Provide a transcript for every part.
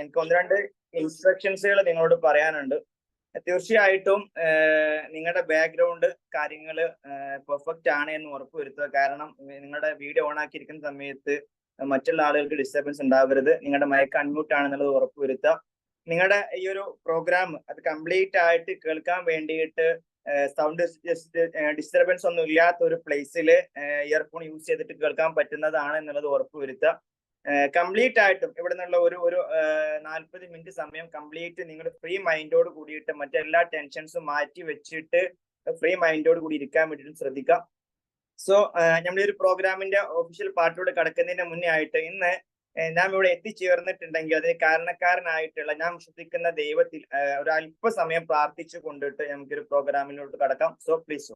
എനിക്ക് ഒന്ന് രണ്ട് ഇൻസ്ട്രക്ഷൻസുകൾ നിങ്ങളോട് പറയാനുണ്ട്. തീർച്ചയായിട്ടും നിങ്ങളുടെ ബാക്ക്ഗ്രൗണ്ട് കാര്യങ്ങൾ പെർഫെക്റ്റ് ആണ് എന്ന് ഉറപ്പുവരുത്തുക. കാരണം നിങ്ങളുടെ വീഡിയോ ഓൺ ആക്കിയിരിക്കുന്ന സമയത്ത് മറ്റുള്ള ആളുകൾക്ക് ഡിസ്റ്റർബൻസ് ഉണ്ടാവരുത്. നിങ്ങളുടെ മൈക്ക് അൺമ്യൂട്ട് ആണെന്നുള്ളത് ഉറപ്പുവരുത്തുക. നിങ്ങളുടെ ഈ ഒരു പ്രോഗ്രാം അത് കംപ്ലീറ്റ് ആയിട്ട് കേൾക്കാൻ വേണ്ടിയിട്ട് സൗണ്ട് ഡിസ്റ്റർബൻസ് ഒന്നും ഇല്ലാത്ത ഒരു പ്ലേസിൽ ഇയർഫോൺ യൂസ് ചെയ്തിട്ട് കേൾക്കാൻ പറ്റുന്നതാണ് എന്നുള്ളത് ഉറപ്പുവരുത്തുക. കംപ്ലീറ്റ് ആയിട്ടും ഇവിടെ നിന്നുള്ള ഒരു 40 മിനിറ്റ് സമയം കംപ്ലീറ്റ് നിങ്ങൾ ഫ്രീ മൈൻഡോട് കൂടിയിട്ട് മറ്റെല്ലാ ടെൻഷൻസും മാറ്റി വെച്ചിട്ട് ഫ്രീ മൈൻഡോട് കൂടി ഇരിക്കാൻ വേണ്ടിയിട്ട് ശ്രദ്ധിക്കാം. സോ നമ്മുടെ ഒരു പ്രോഗ്രാമിന്റെ ഒഫീഷ്യൽ പാർട്ടിലൂടെ കടക്കുന്നതിന് മുന്നേ ആയിട്ട് ഇന്ന് നാം ഇവിടെ എത്തിച്ചേർന്നിട്ടുണ്ടെങ്കിൽ അതിന് കാരണക്കാരനായിട്ടുള്ള ഞാൻ വിശ്വസിക്കുന്ന ദൈവത്തിൽ ഒരു അല്പസമയം പ്രാർത്ഥിച്ചു കൊണ്ടിട്ട് നമുക്കൊരു പ്രോഗ്രാമിലോട്ട് കടക്കാം. So please.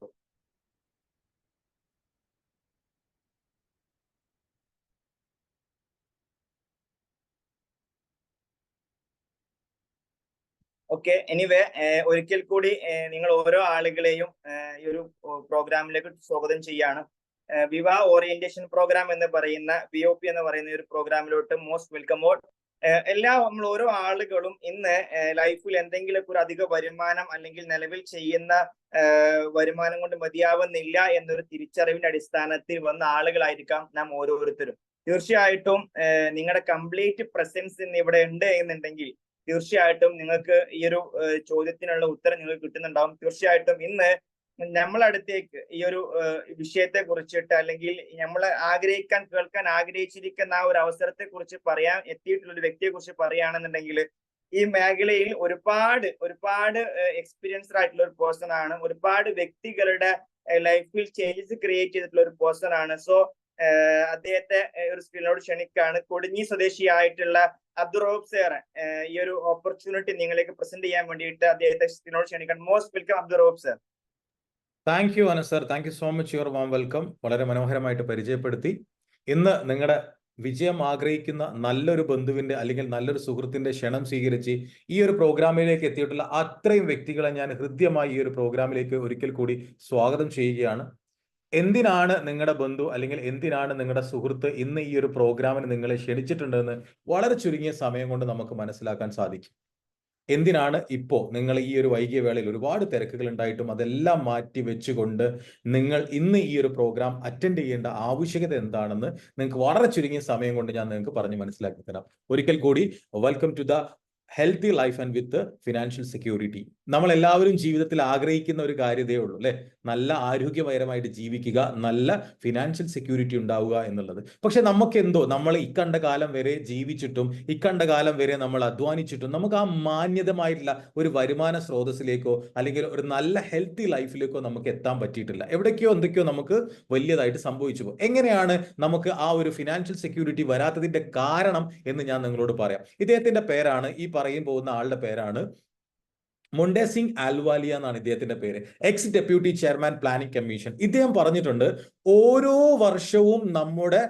ഓക്കെ, എനിവേ ഒരിക്കൽ കൂടി നിങ്ങൾ ഓരോ ആളുകളെയും ഈ ഒരു പ്രോഗ്രാമിലേക്ക് സ്വാഗതം ചെയ്യാണ്. വിവാഹ ഓറിയന്റേഷൻ പ്രോഗ്രാം എന്ന് പറയുന്ന VOP എന്ന് പറയുന്ന ഒരു പ്രോഗ്രാമിലോട്ട് മോസ്റ്റ് വെൽക്കം ഓൾ. നമ്മൾ ഓരോ ആളുകളും ഇന്ന് ലൈഫിൽ എന്തെങ്കിലുമൊക്കെ ഒരു അധിക വരുമാനം അല്ലെങ്കിൽ നിലവിൽ ചെയ്യുന്ന വരുമാനം കൊണ്ട് മതിയാവുന്നില്ല എന്നൊരു തിരിച്ചറിവിന്റെ അടിസ്ഥാനത്തിൽ വന്ന ആളുകളായിരിക്കാം നാം ഓരോരുത്തരും. തീർച്ചയായിട്ടും നിങ്ങളുടെ കംപ്ലീറ്റ് പ്രസൻസ് ഇന്ന് ഇവിടെ ഉണ്ട് എന്നുണ്ടെങ്കിൽ തീർച്ചയായിട്ടും നിങ്ങൾക്ക് ഈ ഒരു ചോദ്യത്തിനുള്ള ഉത്തരം നിങ്ങൾക്ക് കിട്ടുന്നുണ്ടാവും. തീർച്ചയായിട്ടും ഇന്ന് നമ്മളടുത്തേക്ക് ഈ ഒരു വിഷയത്തെ കുറിച്ചിട്ട് അല്ലെങ്കിൽ നമ്മൾ കേൾക്കാൻ ആഗ്രഹിച്ചിരിക്കുന്ന ആ ഒരു അവസരത്തെ കുറിച്ച് പറയാൻ എത്തിയിട്ടുള്ള ഒരു വ്യക്തിയെ കുറിച്ച് പറയുകയാണെന്നുണ്ടെങ്കിൽ ഈ മേഖലയിൽ ഒരുപാട് എക്സ്പീരിയൻസ്ഡ് ആയിട്ടുള്ള ഒരു പേഴ്സൺ ആണ്. ഒരുപാട് വ്യക്തികളുടെ ലൈഫിൽ ചേഞ്ചസ് ക്രിയേറ്റ് ചെയ്തിട്ടുള്ള ഒരു പേഴ്സൺ ആണ്. സോ അദ്ദേഹത്തെ ഒരു സ്ക്രീനിലോട് ക്ഷണിക്കാണ്. കൊടിഞ്ഞി സ്വദേശിയായിട്ടുള്ള അബ്ദുറൌഫ് സാർ ഈ ഒരു ഓപ്പർച്യൂണിറ്റി നിങ്ങളിലേക്ക് പ്രസന്റ് ചെയ്യാൻ വേണ്ടിയിട്ട് അദ്ദേഹത്തെ സ്ക്രീനിലോട് ക്ഷണിക്കാൻ. Most welcome Abdurauf sir. Thank you Anas sir, thank you so much your warm welcome. വളരെ മനോഹരമായിട്ട് പരിചയപ്പെടുത്തി. ഇന്ന് നിങ്ങളുടെ വിജയം ആഗ്രഹിക്കുന്ന നല്ലൊരു ബന്ധുവിന്റെ അല്ലെങ്കിൽ നല്ലൊരു സുഹൃത്തിന്റെ ക്ഷണം സ്വീകരിച്ച് ഈ ഒരു പ്രോഗ്രാമിലേക്ക് എത്തിയിട്ടുള്ള അത്രയും വ്യക്തികളെ ഞാൻ ഹൃദ്യമായി ഈ ഒരു പ്രോഗ്രാമിലേക്ക് ഒരിക്കൽ കൂടി സ്വാഗതം ചെയ്യുകയാണ്. എന്തിനാണ് നിങ്ങളുടെ ബന്ധു അല്ലെങ്കിൽ എന്തിനാണ് നിങ്ങളുടെ സുഹൃത്ത് ഇന്ന് ഈ ഒരു പ്രോഗ്രാമിന് നിങ്ങളെ ക്ഷണിച്ചിട്ടുണ്ടെന്ന് വളരെ ചുരുങ്ങിയ സമയം കൊണ്ട് നമുക്ക് മനസ്സിലാക്കാൻ സാധിക്കും. എന്തിനാണ് ഇപ്പോൾ നിങ്ങൾ ഈ ഒരു വൈകിയ വേളയിൽ ഒരുപാട് തിരക്കുകൾ ഉണ്ടായിട്ടും അതെല്ലാം മാറ്റി വെച്ചുകൊണ്ട് നിങ്ങൾ ഇന്ന് ഈ ഒരു പ്രോഗ്രാം അറ്റൻഡ് ചെയ്യേണ്ട ആവശ്യകത എന്താണെന്ന് നിങ്ങൾക്ക് വളരെ ചുരുങ്ങിയ സമയം കൊണ്ട് ഞാൻ നിങ്ങൾക്ക് പറഞ്ഞ് മനസ്സിലാക്കി തരാം. ഒരിക്കൽ കൂടി welcome to the healthy life and with financial security. നമ്മൾ എല്ലാവരും ജീവിതത്തിൽ ആഗ്രഹിക്കുന്ന ഒരു കാര്യതേ ഉള്ളൂ അല്ലെ, നല്ല ആരോഗ്യപരമായിട്ട് ജീവിക്കുക, നല്ല ഫിനാൻഷ്യൽ സെക്യൂരിറ്റി ഉണ്ടാവുക എന്നുള്ളത്. പക്ഷെ നമുക്ക് എന്തോ നമ്മൾ ഇക്കണ്ട കാലം വരെ ജീവിച്ചിട്ടും ഇക്കണ്ട കാലം വരെ നമ്മൾ അധ്വാനിച്ചിട്ടും നമുക്ക് ആ മാന്യതമായിട്ടുള്ള ഒരു വരുമാന സ്രോതസ്സിലേക്കോ അല്ലെങ്കിൽ ഒരു നല്ല ഹെൽത്തി ലൈഫിലേക്കോ നമുക്ക് എത്താൻ പറ്റിയിട്ടില്ല. എവിടേക്കോ എന്തൊക്കെയോ നമുക്ക് വലിയതായിട്ട് സംഭവിച്ചു പോകും. എങ്ങനെയാണ് നമുക്ക് ആ ഒരു ഫിനാൻഷ്യൽ സെക്യൂരിറ്റി വരാത്തതിന്റെ കാരണം എന്ന് ഞാൻ നിങ്ങളോട് പറയാം. ഇദ്ദേഹത്തിന്റെ പേരാണ്, ഈ പറയും പോകുന്ന ആളുടെ പേരാണ് മുണ്ടേ സിംഗ് ആൽവാലിയ എന്നാണ് ഇദ്ദേഹത്തിന്റെ പേര്. X deputy chairman planning commission. ഇദ്ദേഹം പറഞ്ഞിട്ടുണ്ട്, ഓരോ വർഷവും നമ്മുടെ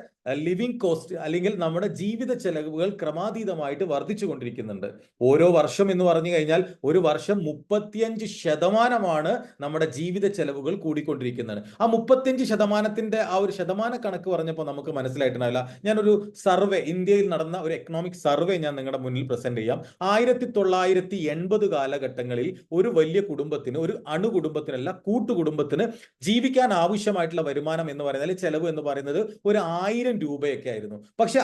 ലിവിംഗ് കോസ്റ്റ് അല്ലെങ്കിൽ നമ്മുടെ ജീവിത ചെലവുകൾ ക്രമാതീതമായിട്ട് വർദ്ധിച്ചു കൊണ്ടിരിക്കുന്നുണ്ട്. ഓരോ വർഷം എന്ന് പറഞ്ഞു കഴിഞ്ഞാൽ ഒരു വർഷം 35% നമ്മുടെ ജീവിത ചെലവുകൾ കൂടിക്കൊണ്ടിരിക്കുന്നത്. ആ 35% ആ ഒരു ശതമാന കണക്ക് പറഞ്ഞപ്പോൾ നമുക്ക് മനസ്സിലായിട്ടുണ്ടാവില്ല. ഞാനൊരു സർവേ, ഇന്ത്യയിൽ നടന്ന ഒരു എക്കണോമിക് സർവേ ഞാൻ നിങ്ങളുടെ മുന്നിൽ പ്രസന്റ് ചെയ്യാം. 1980 കാലഘട്ടങ്ങളിൽ ഒരു വലിയ കുടുംബത്തിന്, ഒരു അണുകുടുംബത്തിനല്ല കൂട്ടുകുടുംബത്തിന് ജീവിക്കാൻ ആവശ്യമായിട്ടുള്ള വരുമാനം എന്ന് പറയുന്നത്, ചെലവ് എന്ന് പറയുന്നത് ഒരു 1000 രൂപയൊക്കെ ആയിരുന്നു. പക്ഷെ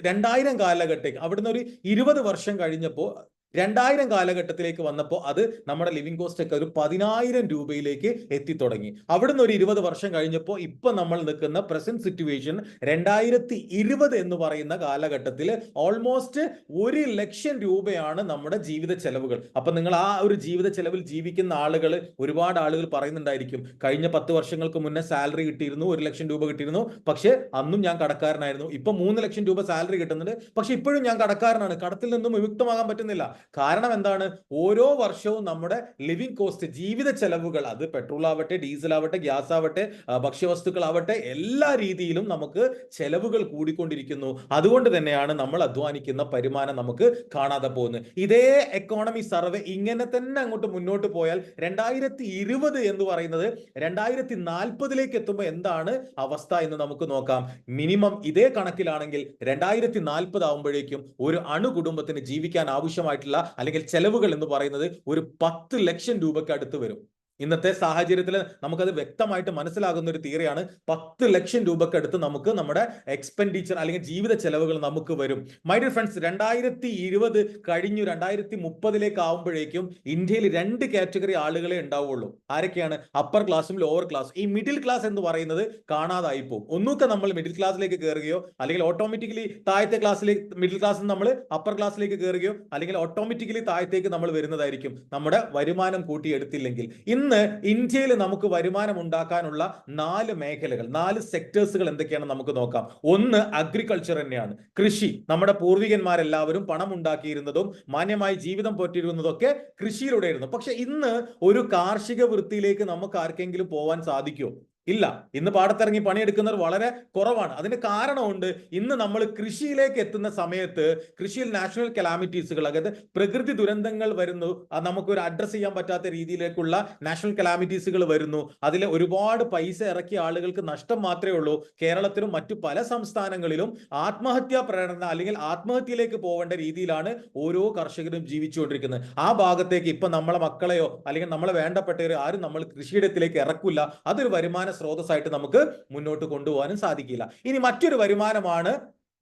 2000 കാലഘട്ടത്തേക്ക് അവിടുന്ന് ഒരു 20 വർഷം കഴിഞ്ഞപ്പോൾ 2000 കാലഘട്ടത്തിലേക്ക് വന്നപ്പോൾ അത് നമ്മുടെ ലിവിംഗ് കോസ്റ്റ് ഒക്കെ ഒരു 10,000 രൂപയിലേക്ക് എത്തിത്തുടങ്ങി. അവിടുന്ന് ഒരു 20 വർഷം കഴിഞ്ഞപ്പോൾ ഇപ്പൊ നമ്മൾ നിൽക്കുന്ന പ്രസന്റ് സിറ്റുവേഷൻ 2020 എന്ന് പറയുന്ന കാലഘട്ടത്തിൽ ഓൾമോസ്റ്റ് 1 ലക്ഷം രൂപയാണ് നമ്മുടെ ജീവിത ചെലവുകൾ. അപ്പൊ നിങ്ങൾ ആ ഒരു ജീവിത ചെലവിൽ ജീവിക്കുന്ന ആളുകൾ, ഒരുപാട് ആളുകൾ പറയുന്നുണ്ടായിരിക്കും, കഴിഞ്ഞ 10 വർഷങ്ങൾക്ക് മുന്നേ സാലറി കിട്ടിയിരുന്നു, 1 ലക്ഷം രൂപ കിട്ടിയിരുന്നു, പക്ഷെ അന്നും ഞാൻ കടക്കാരനായിരുന്നു. ഇപ്പൊ 3 ലക്ഷം രൂപ സാലറി കിട്ടുന്നുണ്ട്, പക്ഷെ ഇപ്പോഴും ഞാൻ കടക്കാരനാണ്, കടത്തിൽ നിന്നും വിമുക്തമാകാൻ പറ്റുന്നില്ല. കാരണം എന്താണ്? ഓരോ വർഷവും നമ്മുടെ ലിവിംഗ് കോസ്റ്റ്, ജീവിത ചെലവുകൾ, അത് പെട്രോൾ ആവട്ടെ, ഡീസൽ ആവട്ടെ, ഗ്യാസ് ആവട്ടെ, ഭക്ഷ്യവസ്തുക്കളാവട്ടെ, എല്ലാ രീതിയിലും നമുക്ക് ചെലവുകൾ കൂടിക്കൊണ്ടിരിക്കുന്നു. അതുകൊണ്ട് തന്നെയാണ് നമ്മൾ അധ്വാനിക്കുന്ന വരുമാനം നമുക്ക് കാണാതെ പോകുന്നത്. ഇതേ എക്കോണമി സർവേ ഇങ്ങനെ തന്നെ അങ്ങോട്ട് മുന്നോട്ട് പോയാൽ 2020 എന്ന് പറയുന്നത് 2040 എത്തുമ്പോൾ എന്താണ് അവസ്ഥ എന്ന് നമുക്ക് നോക്കാം. മിനിമം ഇതേ കണക്കിലാണെങ്കിൽ 2040 ആവുമ്പോഴേക്കും ഒരു അണുകുടുംബത്തിന് ജീവിക്കാൻ ആവശ്യമായിട്ടുള്ള അല്ലെങ്കിൽ ചെലവുകൾ എന്ന് പറയുന്നത് ഒരു 10 ലക്ഷം രൂപയ്ക്ക് അടുത്ത് വരും. ഇന്നത്തെ സാഹചര്യത്തിൽ നമുക്കത് വ്യക്തമായിട്ട് മനസ്സിലാകുന്ന ഒരു തിയറിയാണ്. 10 ലക്ഷം രൂപയ്ക്ക് അടുത്ത് നമുക്ക് നമ്മുടെ എക്സ്പെൻഡിച്ചർ അല്ലെങ്കിൽ ജീവിത ചെലവുകൾ നമുക്ക് വരും. മൈ ഡിയർ ഫ്രണ്ട്സ്, 2020 കഴിഞ്ഞു 2030 ആവുമ്പോഴേക്കും ഇന്ത്യയിൽ 2 കാറ്റഗറി ആളുകളെ ഉണ്ടാവുള്ളൂ. ആരൊക്കെയാണ്? അപ്പർ ക്ലാസ്സും ലോവർ ക്ലാസ്സും. ഈ മിഡിൽ ക്ലാസ് എന്ന് പറയുന്നത് കാണാതായി പോകും. ഒന്നൊക്കെ നമ്മൾ മിഡിൽ ക്ലാസ്സിലേക്ക് കയറുകയോ അല്ലെങ്കിൽ ഓട്ടോമാറ്റിക്കലി താഴത്തെ ക്ലാസ്സിലേക്ക്, മിഡിൽ ക്ലാസ്സിൽ നമ്മൾ അപ്പർ ക്ലാസ്സിലേക്ക് കയറുകയോ അല്ലെങ്കിൽ ഓട്ടോമാറ്റിക്കലി താഴത്തേക്ക് നമ്മൾ വരുന്നതായിരിക്കും നമ്മുടെ വരുമാനം കൂട്ടിയെടുത്തില്ലെങ്കിൽ. ഇന്ന് ഇന്ത്യയിൽ നമുക്ക് വരുമാനം ഉണ്ടാക്കാനുള്ള 4 മേഖലകൾ, 4 സെക്ടേഴ്സുകൾ എന്തൊക്കെയാണ് നമുക്ക് നോക്കാം. ഒന്ന് അഗ്രികൾച്ചർ തന്നെയാണ്, കൃഷി. നമ്മുടെ പൂർവികന്മാരെല്ലാവരും പണം ഉണ്ടാക്കിയിരുന്നതും മാന്യമായി ജീവിതം പോറ്റിയിരുന്നതൊക്കെ കൃഷിയിലൂടെയായിരുന്നു. പക്ഷെ ഇന്ന് ഒരു കാർഷിക വൃത്തിയിലേക്ക് നമുക്ക് ആർക്കെങ്കിലും പോവാൻ സാധിക്കുമോ? ഇല്ല. ഇന്ന് പാടത്തിറങ്ങി പണിയെടുക്കുന്നവർ വളരെ കുറവാണ്. അതിന് കാരണമുണ്ട്. ഇന്ന് നമ്മൾ കൃഷിയിലേക്ക് എത്തുന്ന സമയത്ത് കൃഷിയിൽ നാഷണൽ കലാമിറ്റീസുകൾ, അതായത് പ്രകൃതി ദുരന്തങ്ങൾ വരുന്നു. നമുക്കൊരു അഡ്രസ് ചെയ്യാൻ പറ്റാത്ത രീതിയിലേക്കുള്ള നാഷണൽ കലാമിറ്റീസുകൾ വരുന്നു. അതിൽ ഒരുപാട് പൈസ ഇറക്കിയ ആളുകൾക്ക് നഷ്ടം മാത്രമേ ഉള്ളൂ. കേരളത്തിലും മറ്റു പല സംസ്ഥാനങ്ങളിലും ആത്മഹത്യാ പ്രേരണ അല്ലെങ്കിൽ ആത്മഹത്യയിലേക്ക് പോവേണ്ട രീതിയിലാണ് ഓരോ കർഷകരും ജീവിച്ചുകൊണ്ടിരിക്കുന്നത്. ആ ഭാഗത്തേക്ക് ഇപ്പൊ നമ്മളെ മക്കളെയോ അല്ലെങ്കിൽ നമ്മളെ വേണ്ടപ്പെട്ടവരെയോ ആരും നമ്മൾ കൃഷിയിടത്തിലേക്ക് ഇറക്കില്ല. അതൊരു വരുമാന സ്രോതസ്സായിട്ട് നമുക്ക് മുന്നോട്ട് കൊണ്ടുപോകാനും സാധിക്കില്ല. ഇനി മറ്റൊരു വരുമാനമാണ്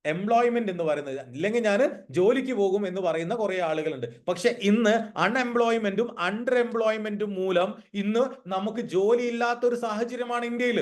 എംപ്ലോയ്മെന്റ് എന്ന് പറയുന്നത്. ഇല്ലെങ്കിൽ ഞാൻ ജോലിക്ക് പോകും എന്ന് പറയുന്ന കുറെ ആളുകളുണ്ട്. പക്ഷെ ഇന്ന് അൺഎംപ്ലോയ്മെന്റും അണ്ടർ എംപ്ലോയ്മെന്റും മൂലം ഇന്ന് നമുക്ക് ജോലി ഇല്ലാത്തൊരു സാഹചര്യമാണ് ഇന്ത്യയിൽ.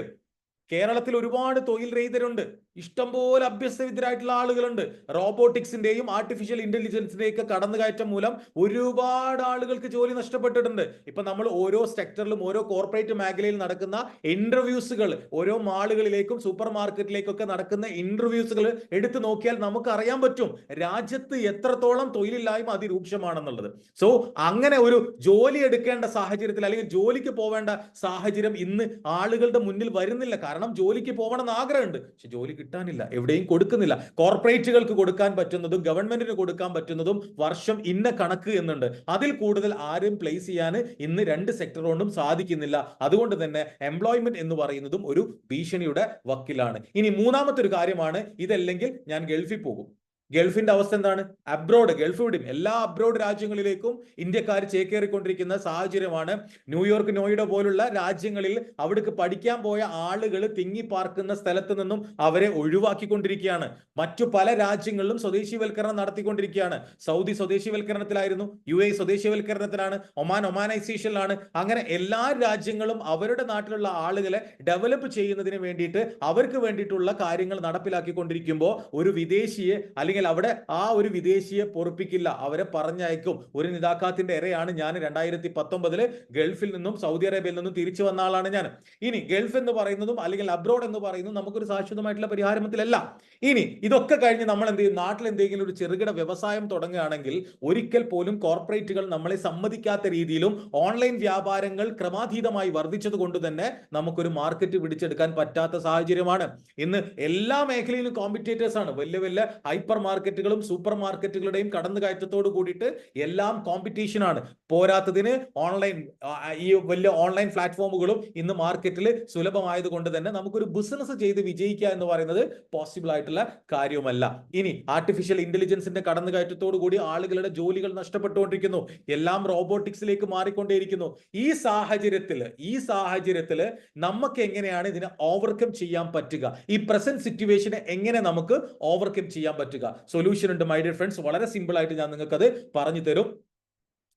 കേരളത്തിൽ ഒരുപാട് തൊഴിൽ രഹിതരുണ്ട്. ഇഷ്ടംപോലെ അഭ്യസ്തവിദ്യരായിട്ടുള്ള ആളുകളുണ്ട്. റോബോട്ടിക്സിന്റെയും ആർട്ടിഫിഷ്യൽ ഇന്റലിജൻസിന്റെയും ഒക്കെ കടന്നുകയറ്റം മൂലം ഒരുപാട് ആളുകൾക്ക് ജോലി നഷ്ടപ്പെട്ടിട്ടുണ്ട്. ഇപ്പൊ നമ്മൾ ഓരോ സെക്ടറിലും ഓരോ കോർപ്പറേറ്റ് മേഖലയിൽ നടക്കുന്ന ഇന്റർവ്യൂസുകൾ, ഓരോ മാളുകളിലേക്കും സൂപ്പർ മാർക്കറ്റിലേക്കൊക്കെ നടക്കുന്ന ഇന്റർവ്യൂസുകൾ എടുത്തു നോക്കിയാൽ നമുക്ക് അറിയാൻ പറ്റും രാജ്യത്ത് എത്രത്തോളം തൊഴിലില്ലായ്മ അതിരൂക്ഷമാണെന്നുള്ളത്. സോ അങ്ങനെ ഒരു ജോലി എടുക്കേണ്ട സാഹചര്യത്തിൽ അല്ലെങ്കിൽ ജോലിക്ക് പോവേണ്ട സാഹചര്യം ഇന്ന് ആളുകളുടെ മുന്നിൽ വരുന്നില്ല. കാരണം ജോലിക്ക് പോകണമെന്ന് ആഗ്രഹമുണ്ട്, പക്ഷെ ജോലി കിട്ടാനില്ല, എവിടെയും കൊടുക്കുന്നില്ല. കോർപ്പറേറ്റുകൾക്ക് കൊടുക്കാൻ പറ്റുന്നതും ഗവൺമെന്റിന് കൊടുക്കാൻ പറ്റുന്നതും വർഷം ഇന്ന കണക്ക് എന്നുണ്ട്. അതിൽ കൂടുതൽ ആരും പ്ലേസ് ചെയ്യാൻ ഇന്ന് 2 സെക്ടർ കൊണ്ടും സാധിക്കുന്നില്ല. അതുകൊണ്ട് തന്നെ എംപ്ലോയ്മെന്റ് എന്ന് പറയുന്നതും ഒരു ഭീഷണിയുടെ വക്കിലാണ്. ഇനി മൂന്നാമത്തെ ഒരു കാര്യമാണ്, ഇതല്ലെങ്കിൽ ഞാൻ ഗൾഫിൽ പോകും. ഗൾഫിന്റെ അവസ്ഥ എന്താണ്? അബ്രോഡ്, ഗൾഫ് വിടും. എല്ലാ അബ്രോഡ് രാജ്യങ്ങളിലേക്കും ഇന്ത്യക്കാർ ചേക്കേറിക്കൊണ്ടിരിക്കുന്ന സാഹചര്യമാണ്. ന്യൂയോർക്ക്, നോയിഡ പോലുള്ള രാജ്യങ്ങളിൽ അവിടേക്ക് പഠിക്കാൻ പോയ ആളുകൾ തിങ്ങിപ്പാർക്കുന്ന സ്ഥലത്ത് നിന്നും അവരെ ഒഴിവാക്കിക്കൊണ്ടിരിക്കുകയാണ്. മറ്റു പല രാജ്യങ്ങളിലും സ്വദേശീവൽക്കരണം നടത്തിക്കൊണ്ടിരിക്കുകയാണ്. സൗദി സ്വദേശീവൽക്കരണത്തിലായിരുന്നു, UAE സ്വദേശീവൽക്കരണത്തിലാണ്, ഒമാനൈസേഷനിലാണ്. അങ്ങനെ എല്ലാ രാജ്യങ്ങളും അവരുടെ നാട്ടിലുള്ള ആളുകളെ ഡെവലപ്പ് ചെയ്യുന്നതിന് വേണ്ടിയിട്ട് അവർക്ക് വേണ്ടിയിട്ടുള്ള കാര്യങ്ങൾ നടപ്പിലാക്കിക്കൊണ്ടിരിക്കുമ്പോൾ ഒരു വിദേശിയെ അല്ലെങ്കിൽ അവിടെ ആ ഒരു വിദേശിയെ പൊറുപ്പിക്കില്ല, അവരെ പറഞ്ഞയക്കും. ഒരു നിതാക്കാത്തിന്റെ ഇരയാണ് ഞാൻ. 2019 ഗൾഫിൽ നിന്നും സൗദി അറേബ്യയിൽ നിന്നും തിരിച്ചു വന്ന ആളാണ് ഞാൻ. ഇനി ഗൾഫ് എന്ന് പറയുന്നതും അല്ലെങ്കിൽ അബ്രോഡ് എന്ന് പറയുന്നതും നമുക്കൊരു ശാശ്വതമായിട്ടുള്ള പരിഹാരത്തിലല്ല. ഇനി ഇതൊക്കെ കഴിഞ്ഞ് നമ്മൾ എന്ത് ചെയ്യും? നാട്ടിൽ എന്തെങ്കിലും ഒരു ചെറുകിട വ്യവസായം തുടങ്ങുകയാണെങ്കിൽ ഒരിക്കൽ പോലും കോർപ്പറേറ്റുകൾ നമ്മളെ സമ്മതിക്കാത്ത രീതിയിലും ഓൺലൈൻ വ്യാപാരങ്ങൾ ക്രമാതീതമായി വർദ്ധിച്ചത് കൊണ്ട് തന്നെ നമുക്കൊരു മാർക്കറ്റ് പിടിച്ചെടുക്കാൻ പറ്റാത്ത സാഹചര്യമാണ്. ഇന്ന് എല്ലാ മേഖലയിലും കോമ്പറ്റേറ്റേഴ്സ് ആണ്. വലിയ വലിയ ഹൈപ്പർ മാർക്കറ്റുകളും സൂപ്പർ മാർക്കറ്റുകളുടെയും കടന്നുകയറ്റത്തോട് കൂടിയിട്ട് എല്ലാം കോമ്പറ്റീഷൻ ആണ്. പോരാത്തതിന് ഓൺലൈൻ ഈ വലിയ ഓൺലൈൻ പ്ലാറ്റ്ഫോമുകളും ഇന്ന് മാർക്കറ്റിൽ സുലഭമായത് കൊണ്ട് തന്നെ നമുക്കൊരു ബിസിനസ് ചെയ്ത് വിജയിക്കുക എന്ന് പറയുന്നത് പോസിബിൾ ആയിട്ടുള്ള കാര്യമല്ല. ഇനി ആർട്ടിഫിഷ്യൽ ഇന്റലിജൻസിന്റെ കടന്നുകയറ്റത്തോടു കൂടി ആളുകളുടെ ജോലികൾ നഷ്ടപ്പെട്ടുകൊണ്ടിരിക്കുന്നു. എല്ലാം റോബോട്ടിക്സിലേക്ക് മാറിക്കൊണ്ടേയിരിക്കുന്നു. ഈ സാഹചര്യത്തില് നമുക്ക് എങ്ങനെയാണ് ഇതിനെ ഓവർകം ചെയ്യാൻ പറ്റുക? ഈ പ്രസന്റ് സിറ്റുവേഷനെ എങ്ങനെ നമുക്ക് ഓവർകം ചെയ്യാൻ പറ്റുക? സൊല്യൂഷൻ ഉണ്ട് മൈ ഡിയർ ഫ്രണ്ട്സ്. വളരെ സിമ്പിൾ ആയിട്ട് ഞാൻ നിങ്ങൾക്ക് അത് പറഞ്ഞു തരും.